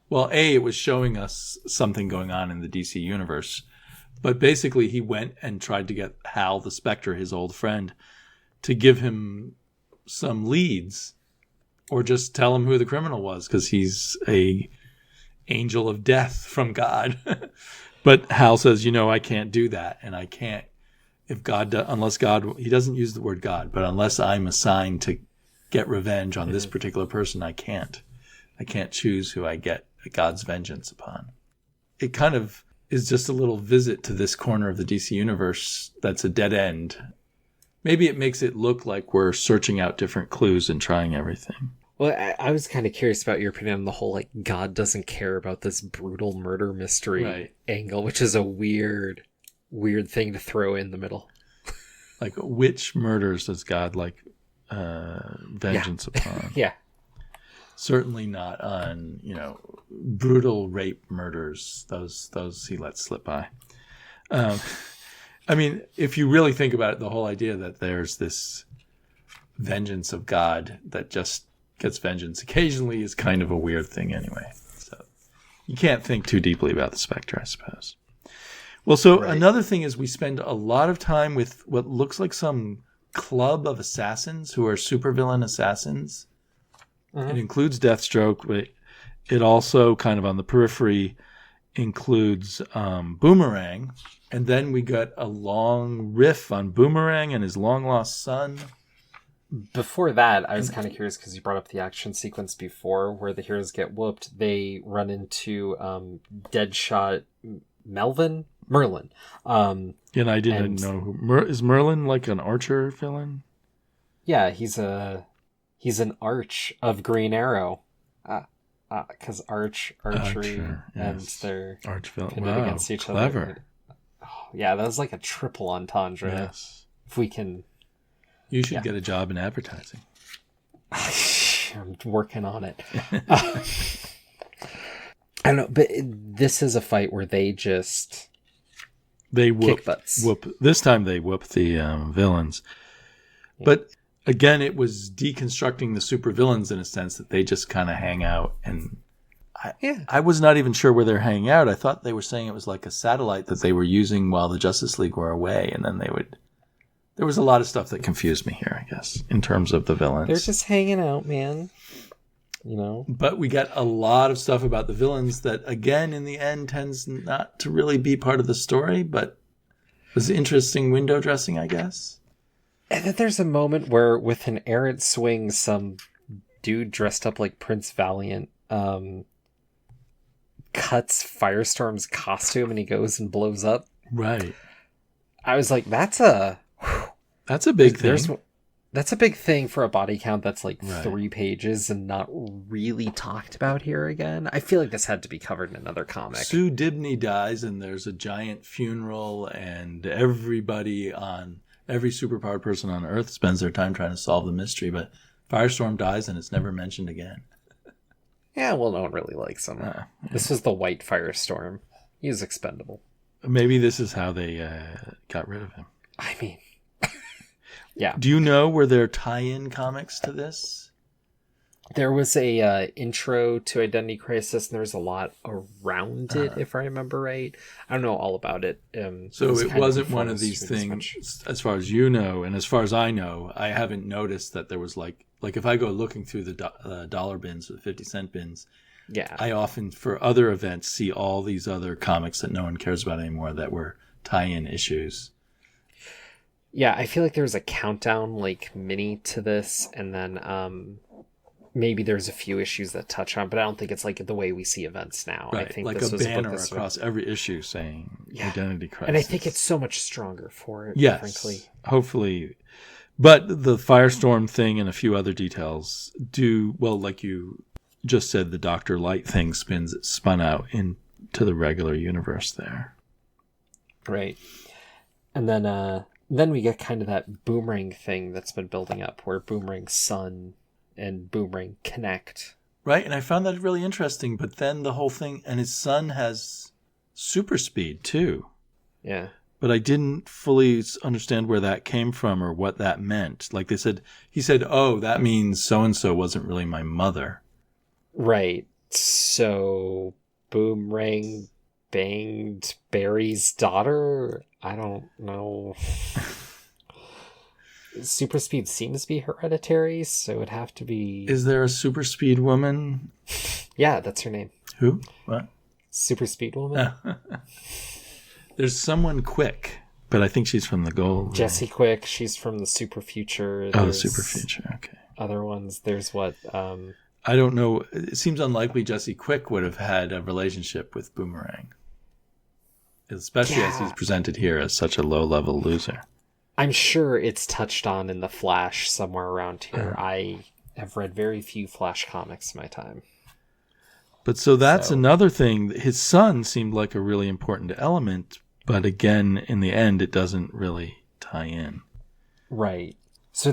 well, it was showing us something going on in the DC universe. But basically he went and tried to get Hal the Spectre, his old friend, to give him some leads or just tell him who the criminal was, because he's a angel of death from God. But Hal says, I can't do that. And I can't, unless God, he doesn't use the word God, but unless I'm assigned to get revenge on this particular person, I can't choose who I get God's vengeance upon. It kind of is just a little visit to this corner of the DC universe that's a dead end. Maybe it makes it look like we're searching out different clues and trying everything. Well, I was kind of curious about your opinion on the whole, like, God doesn't care about this brutal murder mystery angle, which is a weird thing to throw in the middle. Like, which murders does God like vengeance upon? Yeah. Certainly not on, brutal rape murders. Those he lets slip by. I mean, if you really think about it, the whole idea that there's this vengeance of God that just gets vengeance occasionally is kind of a weird thing anyway. So you can't think too deeply about the Spectre, I suppose. Well, so another thing is we spend a lot of time with what looks like some club of assassins who are supervillain assassins. It includes Deathstroke, but it also, kind of on the periphery, includes Boomerang. And then we got a long riff on Boomerang and his long-lost son. Before that, I was kind of curious because you brought up the action sequence before where the heroes get whooped. They run into Deadshot Merlin. And I didn't know is Merlin like an archer villain? Yeah, he's an arch of Green Arrow. Because archery, and they're pitted against each other. Oh, yeah, that was like a triple entendre. Yes. If we can... You should get a job in advertising. I'm working on it. I don't know, but this is a fight where they just... They kick butts. This time they whoop the villains. Yeah. But again, it was deconstructing the supervillains in a sense that they just kind of hang out. And I was not even sure where they're hanging out. I thought they were saying it was like a satellite that they were using while the Justice League were away. And then they would... There was a lot of stuff that confused me here, I guess, in terms of the villains. They're just hanging out, man. But we got a lot of stuff about the villains that, again, in the end, tends not to really be part of the story. But was interesting window dressing, I guess. And then there's a moment where, with an errant swing, some dude dressed up like Prince Valiant cuts Firestorm's costume and he goes and blows up. Right. I was like, that's a big thing. That's a big thing for a body count that's like 3 pages and not really talked about here again. I feel like this had to be covered in another comic. Sue Dibney dies and there's a giant funeral and every superpowered person on Earth spends their time trying to solve the mystery, but Firestorm dies and it's never mentioned again. Yeah, well, no one really likes him. Yeah. This was the White Firestorm. He was expendable. Maybe this is how they got rid of him. I mean, yeah. Do you know, were there tie-in comics to this? There was a intro to Identity Crisis, and there was a lot around it, if I remember right. I don't know all about it. So it wasn't one of these things, as far as you know, and as far as I know, I haven't noticed that there was like if I go looking through the dollar bins or the 50-cent bins, yeah, I often, for other events, see all these other comics that no one cares about anymore that were tie-in issues. Yeah, I feel like there was a countdown mini to this, and then maybe there's a few issues that touch on, but I don't think it's like the way we see events now. Right, I think like this a was banner across every issue saying Identity Crisis. And I think it's so much stronger for it, frankly. Hopefully. But the Firestorm thing and a few other details like you just said, the Dr. Light thing spun out into the regular universe there. Right. And then we get kind of that Boomerang thing that's been building up, where Boomerang's son and Boomerang connect. Right, and I found that really interesting, but then the whole thing, and his son has super speed too. Yeah. But I didn't fully understand where that came from or what that meant. Like he said, oh, that means so-and-so wasn't really my mother. Right. So Boomerang banged Barry's daughter? I don't know. Super speed seems to be hereditary, so it would have to be... Is there a super speed woman? Yeah, that's her name. Who? What? Super speed woman? There's someone Quick, but I think she's from the Gold. Jessie Quick, she's from the Super Future. Oh, the Super Future, okay. Other ones, there's what... I don't know. It seems unlikely Jessie Quick would have had a relationship with Boomerang. Especially as he's presented here as such a low-level loser. I'm sure it's touched on in the Flash somewhere around here. I have read very few Flash comics in my time. But so that's another thing. His son seemed like a really important element, but again, in the end, it doesn't really tie in. Right. So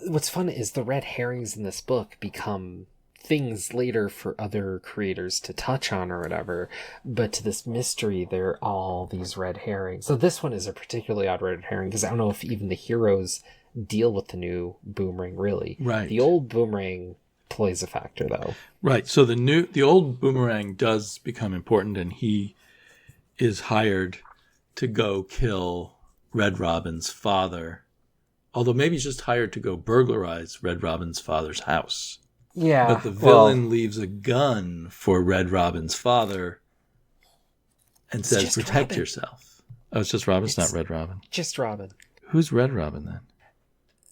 what's fun is the red herrings in this book become things later for other creators to touch on or whatever, but to this mystery, they're all these red herrings. So this one is a particularly odd red herring, because I don't know if even the heroes deal with the new Boomerang, really. Right. The old Boomerang plays a factor, though. Right. So the old Boomerang does become important, and he is hired to go kill Red Robin's father. Although maybe he's just hired to go burglarize Red Robin's father's house. Yeah. But the villain leaves a gun for Red Robin's father and says, protect Robin. Yourself. Oh, it's just Robin? It's not Red Robin. Just Robin. Who's Red Robin then?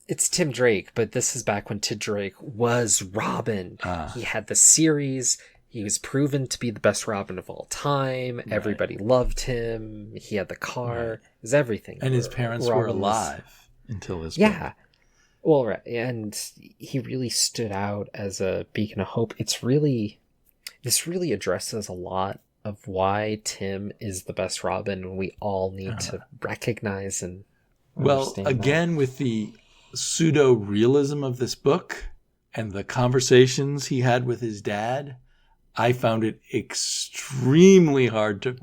It's Tim Drake, but this is back when Tim Drake was Robin. He had the series. He was proven to be the best Robin of all time. Right. Everybody loved him. He had the car. Right. It was everything. And his parents were alive until this point. Point. Well, right. And he really stood out as a beacon of hope. This really addresses a lot of why Tim is the best Robin, and we all need to recognize and understand again, with the pseudo-realism of this book and the conversations he had with his dad, I found it extremely hard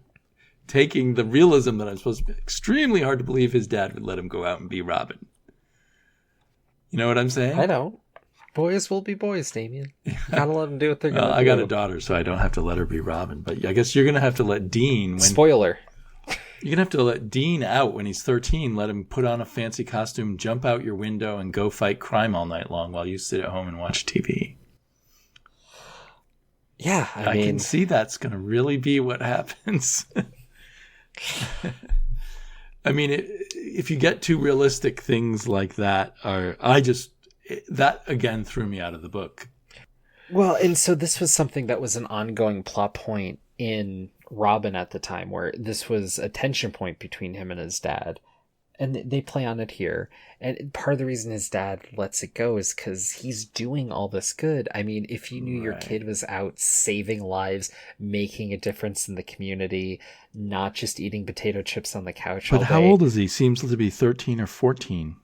taking the realism that I'm supposed to be, extremely hard to believe his dad would let him go out and be Robin. You know what I'm saying? I know. Boys will be boys, Damian. You gotta let them do what they're gonna do. I got a daughter, so I don't have to let her be Robin. But I guess you're gonna have to let Dean... Spoiler. You're gonna have to let Dean out when he's 13. Let him put on a fancy costume, jump out your window, and go fight crime all night long while you sit at home and watch TV. Yeah, I mean... can see that's gonna really be what happens. I mean, if you get too realistic, things like that that again threw me out of the book. Well, and so this was something that was an ongoing plot point in Robin at the time, where this was a tension point between him and his dad. And they play on it here. And part of the reason his dad lets it go is because he's doing all this good. I mean, if you knew your kid was out saving lives, making a difference in the community, not just eating potato chips on the couch all day. But how old is he? Seems to be 13 or 14.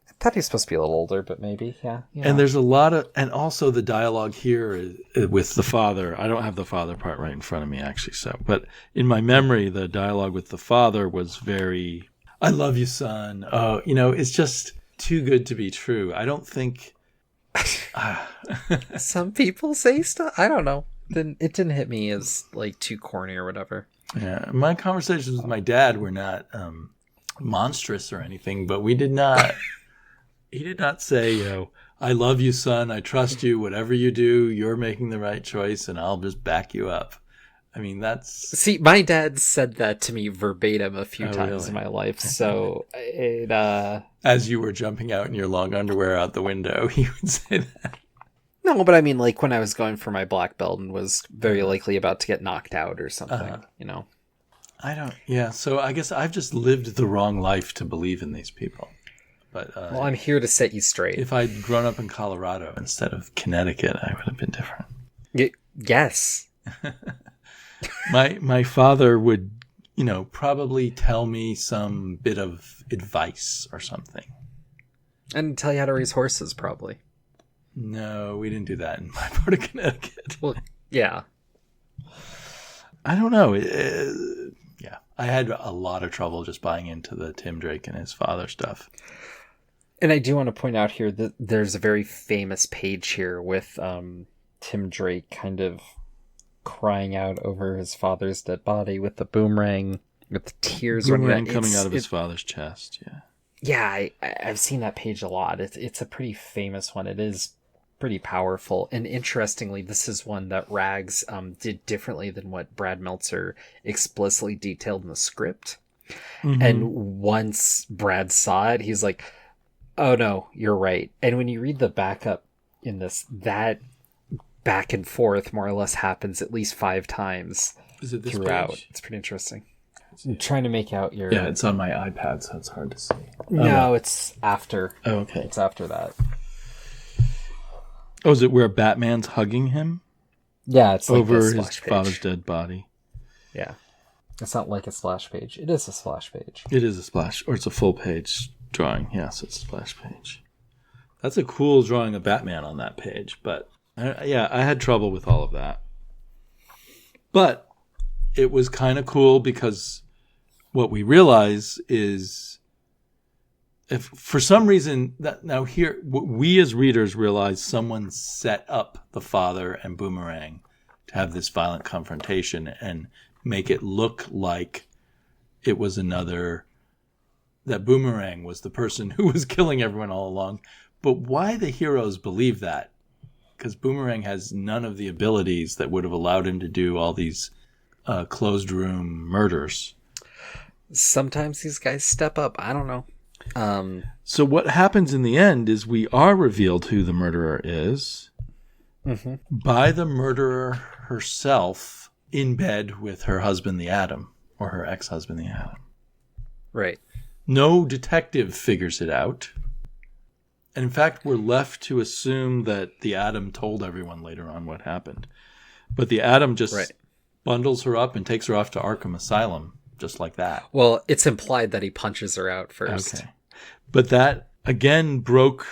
I thought he was supposed to be a little older, but maybe, yeah. And there's a lot of... And also the dialogue here is with the father. I don't have the father part right in front of me, actually. But in my memory, the dialogue with the father was very... I love you, son. Oh, it's just too good to be true. I don't think... Some people say stuff. I don't know. It didn't hit me as like too corny or whatever. Yeah, my conversations with my dad were not monstrous or anything, but we did not... He did not say, I love you, son. I trust you. Whatever you do, you're making the right choice, and I'll just back you up. I mean, that's... See, my dad said that to me verbatim a few times in my life, so it... As you were jumping out in your long underwear out the window, he would say that. No, but I mean, like, when I was going for my black belt and was very likely about to get knocked out or something, I don't... Yeah, so I guess I've just lived the wrong life to believe in these people. But well, I'm here to set you straight. If I'd grown up in Colorado instead of Connecticut, I would have been different. Yes. My father would, probably tell me some bit of advice or something. And tell you how to raise horses, probably. No, we didn't do that in my part of Connecticut. Well, yeah. I don't know. Yeah, I had a lot of trouble just buying into the Tim Drake and his father stuff. And I do want to point out here that there's a very famous page here with Tim Drake kind of crying out over his father's dead body with the boomerang, with the tears running coming out of his father's chest. Yeah, I've seen that page a lot. It's a pretty famous one. It is pretty powerful. And interestingly, this is one that Rags did differently than what Brad Meltzer explicitly detailed in the script. Mm-hmm. And once Brad saw it, he's like, oh no, you're right. And when you read the backup in this, that back and forth more or less happens at least 5 times throughout. Page? It's pretty interesting. I'm trying to make out your... Yeah, it's on my iPad, so it's hard to see. No, it's after. Oh, okay. It's after that. Oh, is it where Batman's hugging him? Yeah, it's like over his father's dead body. Yeah. It's not like a splash page. It is a splash page. It is a splash, or it's a full page drawing. Yes, it's a splash page. That's a cool drawing of Batman on that page, but I had trouble with all of that. But it was kind of cool because what we realize is if for some reason now here we as readers realize someone set up the father and Boomerang to have this violent confrontation and make it look like it was that Boomerang was the person who was killing everyone all along. But why the heroes believe that? Because Boomerang has none of the abilities that would have allowed him to do all these closed room murders. Sometimes these guys step up. I don't know. So what happens in the end is we are revealed who the murderer is by the murderer herself in bed with her husband, the Atom, or her ex-husband, the Atom. Right. No detective figures it out. And in fact, we're left to assume that the Atom told everyone later on what happened. But the Atom just bundles her up and takes her off to Arkham Asylum, just like that. Well, it's implied that he punches her out first. Okay. But that, again, broke...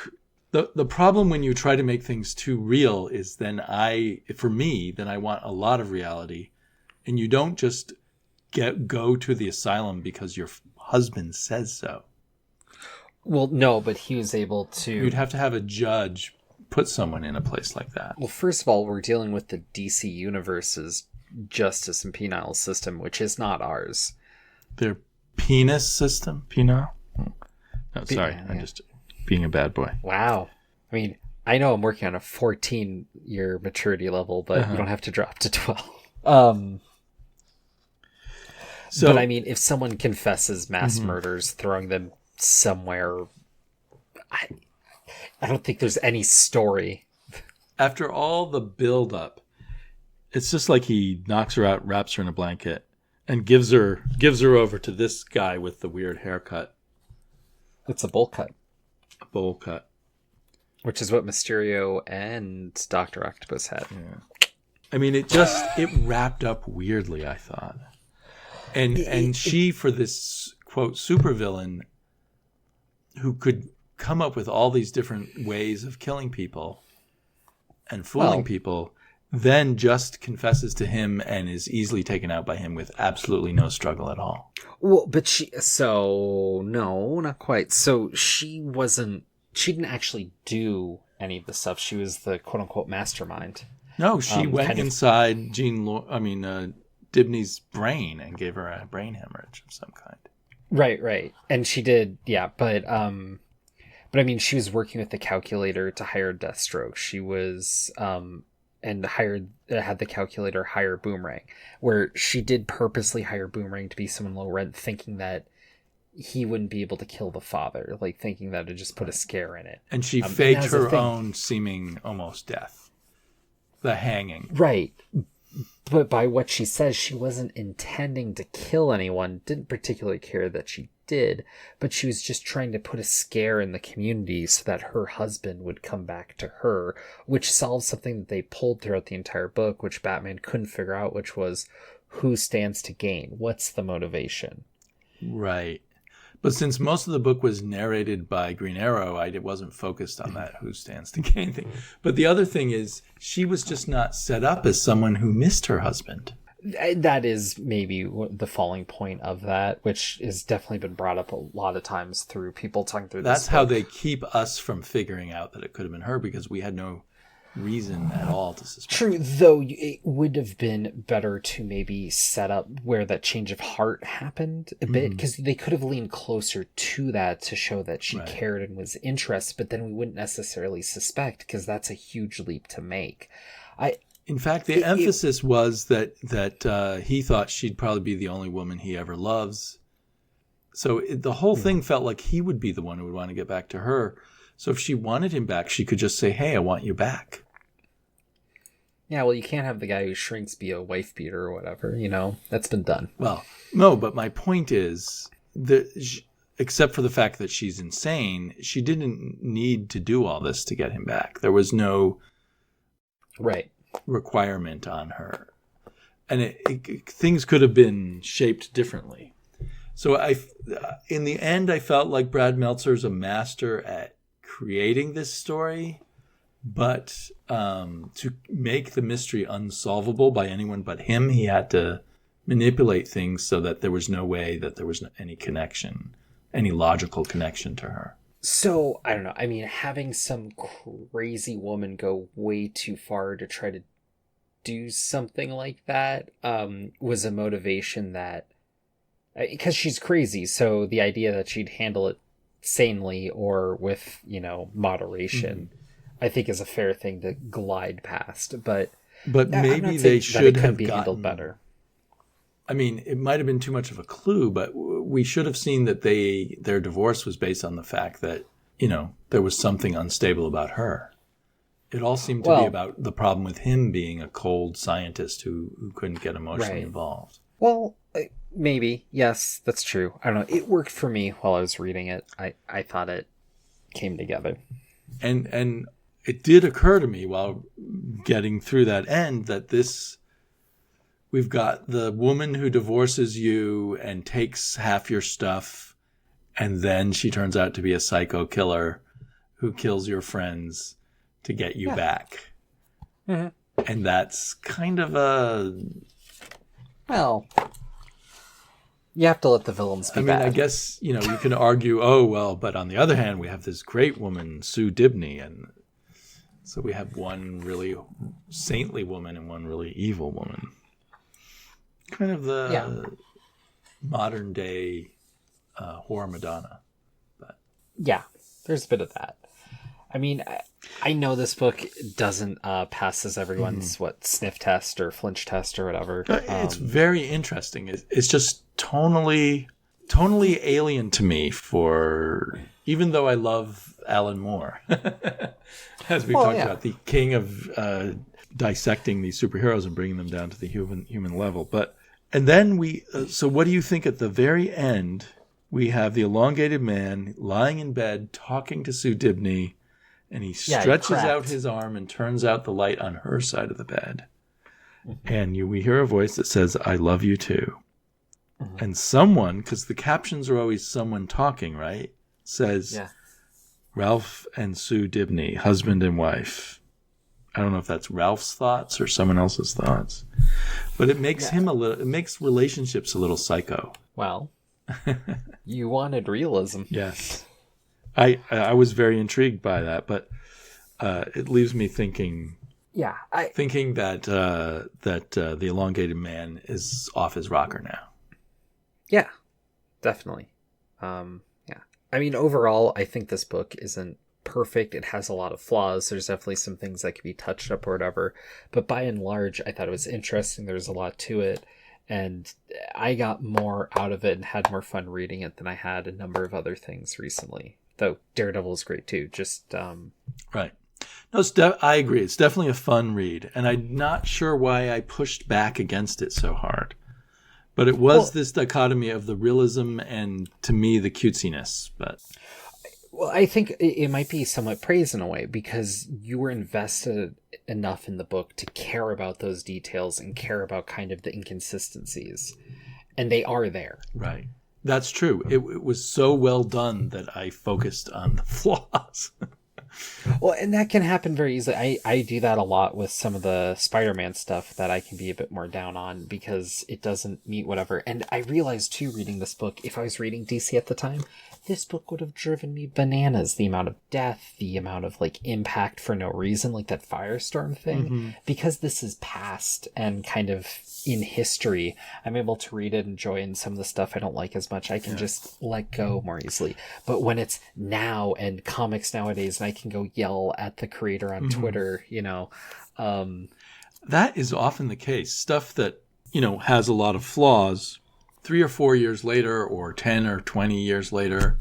The problem when you try to make things too real is then I want a lot of reality. And you don't just go to the asylum because your husband says so. Well, no, but he was able to... You'd have to have a judge put someone in a place like that. Well, first of all, we're dealing with the DC Universe's justice and penal system, which is not ours. Their penis system? Penal? No, sorry. Yeah. I'm just being a bad boy. Wow. I mean, I know I'm working on a 14-year maturity level, but you don't have to drop to 12. So, but I mean, if someone confesses mass murders, throwing them somewhere, I don't think there's any story. After all the build-up, it's just like he knocks her out, wraps her in a blanket, and gives her over to this guy with the weird haircut. It's a bowl cut. A bowl cut. Which is what Mysterio and Dr. Octopus had. Yeah. I mean, it wrapped up weirdly, I thought. And she, for this, quote, supervillain who could come up with all these different ways of killing people and fooling people, then just confesses to him and is easily taken out by him with absolutely no struggle at all. Well, but no, not quite. So she didn't actually do any of the stuff. She was the quote unquote mastermind. No, she went inside Dibney's brain and gave her a brain hemorrhage of some kind. Right. And she did, yeah, but I mean, she was working with the calculator to hire Deathstroke. She was and had the calculator hire Boomerang, where she did purposely hire Boomerang to be someone low rent, thinking that he wouldn't be able to kill the father, like thinking that it just put a scare in it. And she faked her own seeming almost death, the hanging. Right. But by what she says, she wasn't intending to kill anyone, didn't particularly care that she did, but she was just trying to put a scare in the community so that her husband would come back to her, which solves something that they pulled throughout the entire book, which Batman couldn't figure out, which was who stands to gain? What's the motivation? Right. But since most of the book was narrated by Green Arrow, it wasn't focused on that who stands to gain thing. But the other thing is, she was just not set up as someone who missed her husband. That is maybe the falling point of that, which has definitely been brought up a lot of times through people talking through this. That's how they keep us from figuring out that it could have been her, because we had no reason at all to suspect. True, though it would have been better to maybe set up where that change of heart happened a bit, because they could have leaned closer to that to show that she cared and was interested, but then we wouldn't necessarily suspect, because that's a huge leap to make. In fact, the emphasis was that he thought she'd probably be the only woman he ever loves. So the whole thing felt like he would be the one who would want to get back to her. So if she wanted him back, she could just say, "Hey, I want you back." Yeah, well, you can't have the guy who shrinks be a wife beater or whatever, That's been done. Well, no, but my point is that except for the fact that she's insane, she didn't need to do all this to get him back. There was no requirement on her. And things could have been shaped differently. So in the end, I felt like Brad Meltzer's a master at creating this story, but to make the mystery unsolvable by anyone but him, he had to manipulate things so that there was no way that there was any connection, any logical connection to her. So, I don't know. I mean, having some crazy woman go way too far to try to do something like that was a motivation that... Because she's crazy, so the idea that she'd handle it sanely or with, moderation, I think is a fair thing to glide past. But maybe they should have been handled better. I mean, it might have been too much of a clue, but we should have seen that their divorce was based on the fact that, there was something unstable about her. It all seemed to be about the problem with him being a cold scientist who couldn't get emotionally involved. Well, maybe. Yes, that's true. I don't know. It worked for me while I was reading it. I thought it came together. And it did occur to me while getting through that end that we've got the woman who divorces you and takes half your stuff, and then she turns out to be a psycho killer who kills your friends to get you back. Mm-hmm. And that's kind of well, you have to let the villains be bad. I guess, you can argue, but on the other hand, we have this great woman, Sue Dibney, and so we have one really saintly woman and one really evil woman. Kind of the modern day horror Madonna. But. Yeah, there's a bit of that. I mean, I know this book doesn't pass as everyone's sniff test or flinch test or whatever. It's very interesting. It's just tonally alien to me. For even though I love Alan Moore, as we talked about, the king of dissecting these superheroes and bringing them down to the human level. And then so what do you think at the very end? We have the elongated man lying in bed talking to Sue Dibney, and he stretches out his arm and turns out the light on her side of the bed. And we hear a voice that says, "I love you too." And someone, because the captions are always someone talking, right? Says, Ralph and Sue Dibney, husband and wife. I don't know if that's Ralph's thoughts or someone else's thoughts. But it makes it makes relationships a little psycho. Well, you wanted realism. Yes. I was very intrigued by that, but it leaves me thinking. Yeah, thinking that the elongated man is off his rocker now. Yeah, definitely. I mean, overall, I think this book isn't perfect. It has a lot of flaws. There's definitely some things that could be touched up or whatever. But by and large, I thought it was interesting. There's a lot to it. And I got more out of it and had more fun reading it than I had a number of other things recently. Though Daredevil is great too. Just right. No, I agree. It's definitely a fun read, and I'm not sure why I pushed back against it so hard. But it was this dichotomy of the realism and, to me, the cutesiness. But I think it might be somewhat praise in a way, because you were invested enough in the book to care about those details and care about kind of the inconsistencies, and they are there. Right. That's true. It was so well done that I focused on the flaws. Well, and that can happen very easily. I do that a lot with some of the Spider-Man stuff that I can be a bit more down on because it doesn't meet whatever. And I realized too, reading this book, if I was reading DC at the time, this book would have driven me bananas. The amount of death, the amount of like impact for no reason, like that Firestorm thing, because this is past and kind of in history, I'm able to read it, enjoy it, and some of the stuff I don't like as much, I can just let go more easily. But when it's now and comics nowadays, and I can go yell at the creator on Twitter, that is often the case. Stuff that, has a lot of flaws 3 or 4 years later, or 10 or 20 years later,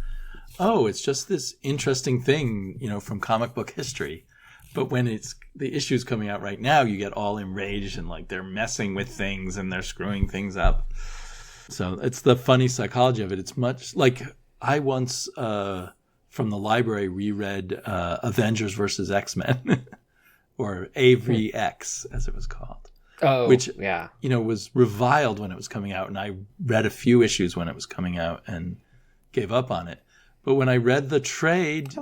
it's just this interesting thing, from comic book history. But when it's the issues coming out right now, you get all enraged and like they're messing with things and they're screwing things up. So it's the funny psychology of it. It's much like I once, from the library, reread Avengers versus X-Men, or AVX, as it was called. Oh, which, was reviled when it was coming out. And I read a few issues when it was coming out and gave up on it. But when I read the trade,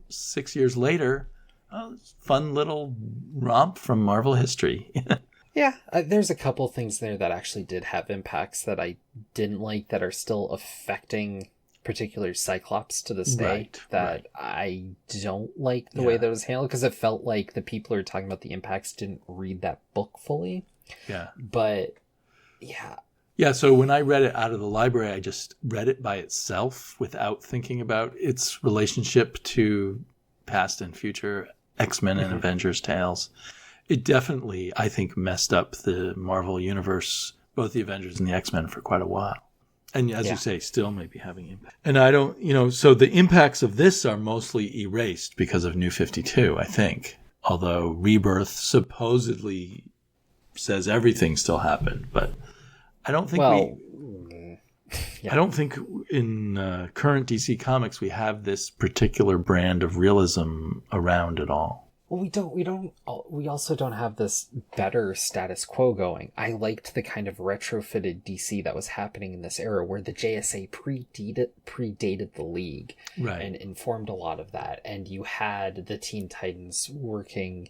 6 years later, fun little romp from Marvel history. Yeah, there's a couple things there that actually did have impacts that I didn't like that are still affecting particular Cyclops to this day. I don't like the way that was handled, because it felt like the people who are talking about the impacts didn't read that book fully. Yeah. But, yeah. Yeah, so when I read it out of the library, I just read it by itself without thinking about its relationship to past and future X-Men and Avengers tales. It definitely, I think, messed up the Marvel universe, both the Avengers and the X-Men, for quite a while. And as you say, still may be having impact. And I don't, so the impacts of this are mostly erased because of New 52, I think. Although Rebirth supposedly says everything still happened, but I don't think I don't think in current DC Comics we have this particular brand of realism around at all. Well, we also don't have this better status quo going. I liked the kind of retrofitted DC that was happening in this era, where the JSA predated the League, and informed a lot of that. And you had the Teen Titans working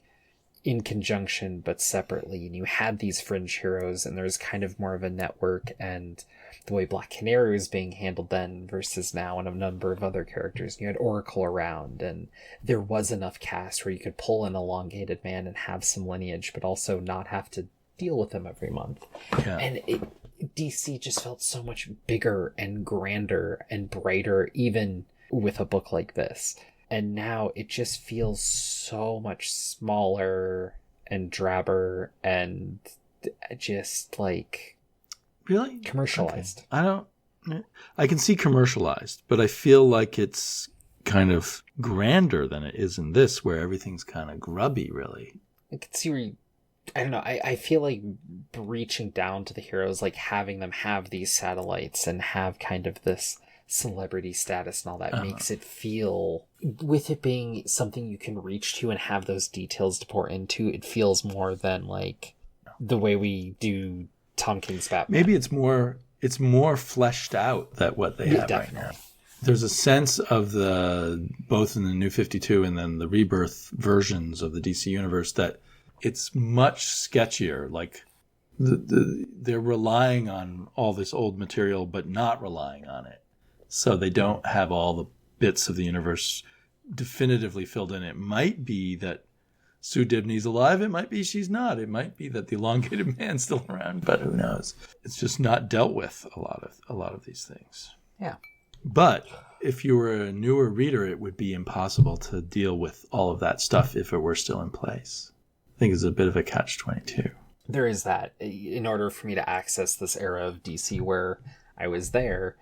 in conjunction but separately, and you had these fringe heroes, and there's kind of more of a network, and the way Black Canary was being handled then versus now, and a number of other characters. You had Oracle around, and there was enough cast where you could pull an elongated man and have some lineage, but also not have to deal with him every month. And DC just felt so much bigger and grander and brighter, even with a book like this. And now it just feels so much smaller and drabber and just like really commercialized. Okay. I can see commercialized, but I feel like it's kind of grander than it is in this, where everything's kind of grubby, really. I can see where I don't know. I feel like reaching down to the heroes, like having them have these satellites and have kind of this celebrity status and all that makes it feel, with it being something you can reach to and have those details to pour into, it feels more than like the way we do Tom King's Batman. Maybe it's more fleshed out than what they have definitely. Right now. There's a sense of both in the New 52 and then the Rebirth versions of the DC universe that it's much sketchier. Like they're relying on all this old material, but not relying on it. So they don't have all the bits of the universe definitively filled in. It might be that Sue Dibney's alive. It might be she's not. It might be that the elongated man's still around, but who knows? It's just not dealt with a lot of these things. Yeah. But if you were a newer reader, it would be impossible to deal with all of that stuff if it were still in place. I think it's a bit of a catch-22. There is that. In order for me to access this era of DC where I was there,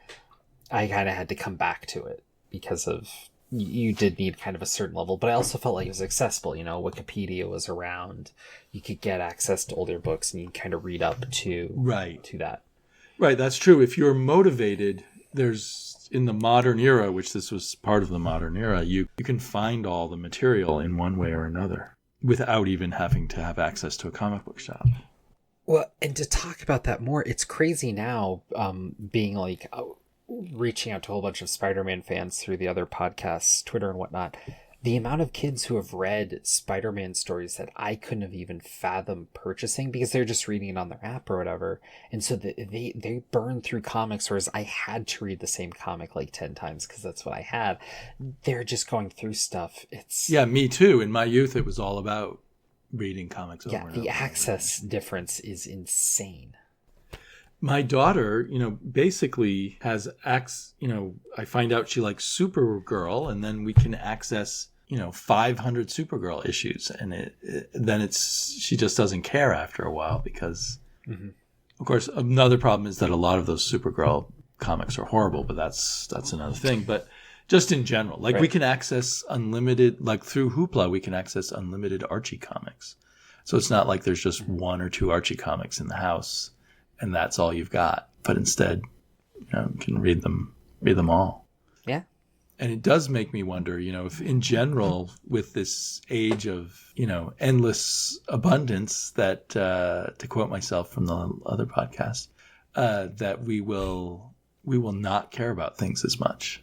I kind of had to come back to it because of you did need kind of a certain level, but I also felt like it was accessible. You know, Wikipedia was around. You could get access to older books and you kind of read up to that. Right, that's true. If you're motivated, in the modern era, which this was part of the modern era, you can find all the material in one way or another without even having to have access to a comic book shop. Well, and to talk about that more, it's crazy now being like reaching out to a whole bunch of Spider-Man fans through the other podcasts, Twitter and whatnot. The amount of kids who have read Spider-Man stories that I couldn't have even fathomed purchasing because they're just reading it on their app or whatever. And so they burn through comics, whereas I had to read the same comic like 10 times because that's what I had. They're just going through stuff. Yeah, me too. In my youth, it was all about reading comics over and over. Yeah, the access difference is insane. My daughter, basically has I find out she likes Supergirl, and then we can access, 500 Supergirl issues, and she just doesn't care after a while because, of course, another problem is that a lot of those Supergirl comics are horrible, but that's another thing. But just in general, we can access unlimited, through Hoopla, we can access unlimited Archie comics. So it's not like there's just one or two Archie comics in the house and that's all you've got. But instead, you can read them all. Yeah. And it does make me wonder, if in general, with this age of, endless abundance, that, to quote myself from the other podcast, that we will not care about things as much.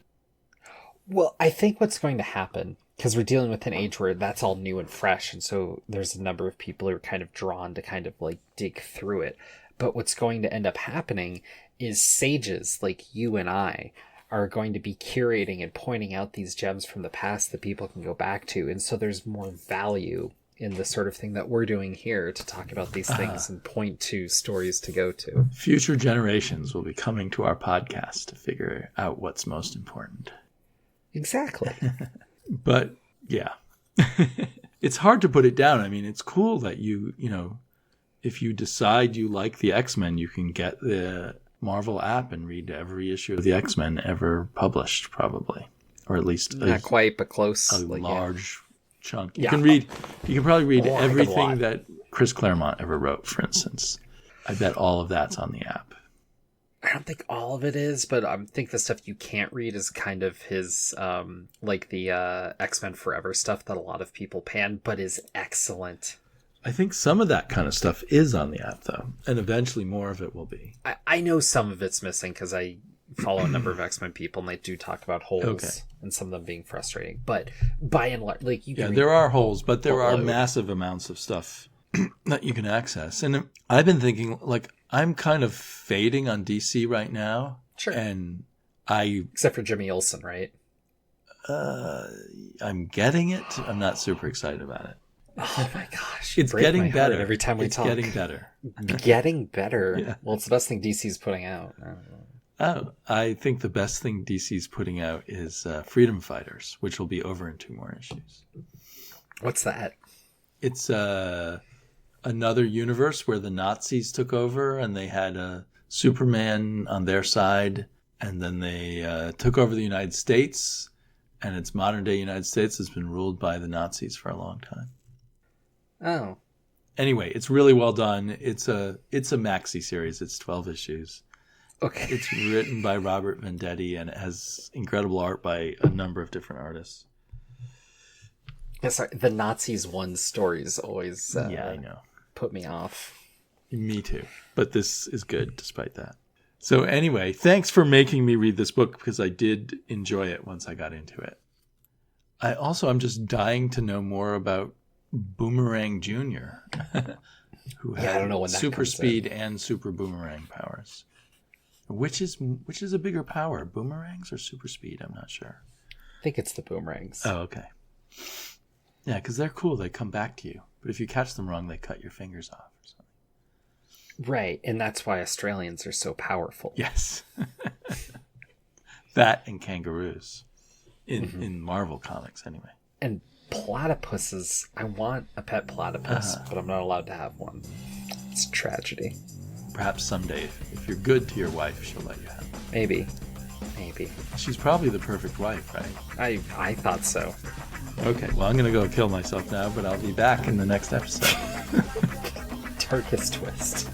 Well, I think what's going to happen, because we're dealing with an age where that's all new and fresh, and so there's a number of people who are kind of drawn to kind of dig through it. But what's going to end up happening is sages like you and I are going to be curating and pointing out these gems from the past that people can go back to. And so there's more value in the sort of thing that we're doing here to talk about these things and point to stories to go to. Future generations will be coming to our podcast to figure out what's most important. Exactly. But yeah, it's hard to put it down. I mean, it's cool that if you decide you like the X-Men, you can get the Marvel app and read every issue of the X-Men ever published, probably. Or at least not quite, but close. A large chunk. You can probably read everything that Chris Claremont ever wrote, for instance. I bet all of that's on the app. I don't think all of it is, but I think the stuff you can't read is kind of his, the X-Men Forever stuff that a lot of people pan, but is excellent. I think some of that kind of stuff is on the app, though, and eventually more of it will be. I know some of it's missing because I follow a number of X-Men people, and they do talk about holes and some of them being frustrating. But by and large, there are holes, but there are massive amounts of stuff that you can access. And I've been thinking, I'm kind of fading on DC right now. Sure. And except for Jimmy Olsen, right? I'm getting it. I'm not super excited about it. Oh my gosh. It's getting better. Every time we talk. It's getting better. Getting better? Yeah. Well, it's the best thing DC's putting out. Oh, I think the best thing DC's putting out is Freedom Fighters, which will be over in 2 more issues. What's that? It's another universe where the Nazis took over and they had a Superman on their side, and then they took over the United States, and it's modern day United States has been ruled by the Nazis for a long time. Oh. Anyway, it's really well done. It's a maxi series. It's 12 issues. Okay. It's written by Robert Venditti, and it has incredible art by a number of different artists. Yeah, sorry, the Nazis one stories always I know. Put me off. Me too. But this is good despite that. So anyway, thanks for making me read this book because I did enjoy it once I got into it. I'm just dying to know more about Boomerang Jr., who had I don't know when that super speed and super boomerang powers. Which is a bigger power, boomerangs or super speed? I'm not sure. I think it's the boomerangs. Oh, okay. Yeah, because they're cool. They come back to you. But if you catch them wrong, they cut your fingers off or something. Right, and that's why Australians are so powerful. Yes. That and kangaroos. In Marvel Comics, anyway. And platypuses. I want a pet platypus, but I'm not allowed to have one. It's a tragedy. Perhaps someday, if you're good to your wife, she'll let you have one. Maybe. She's probably the perfect wife, right? I thought so. Okay, well, I'm going to go kill myself now, but I'll be back in the next episode. Darkest twist.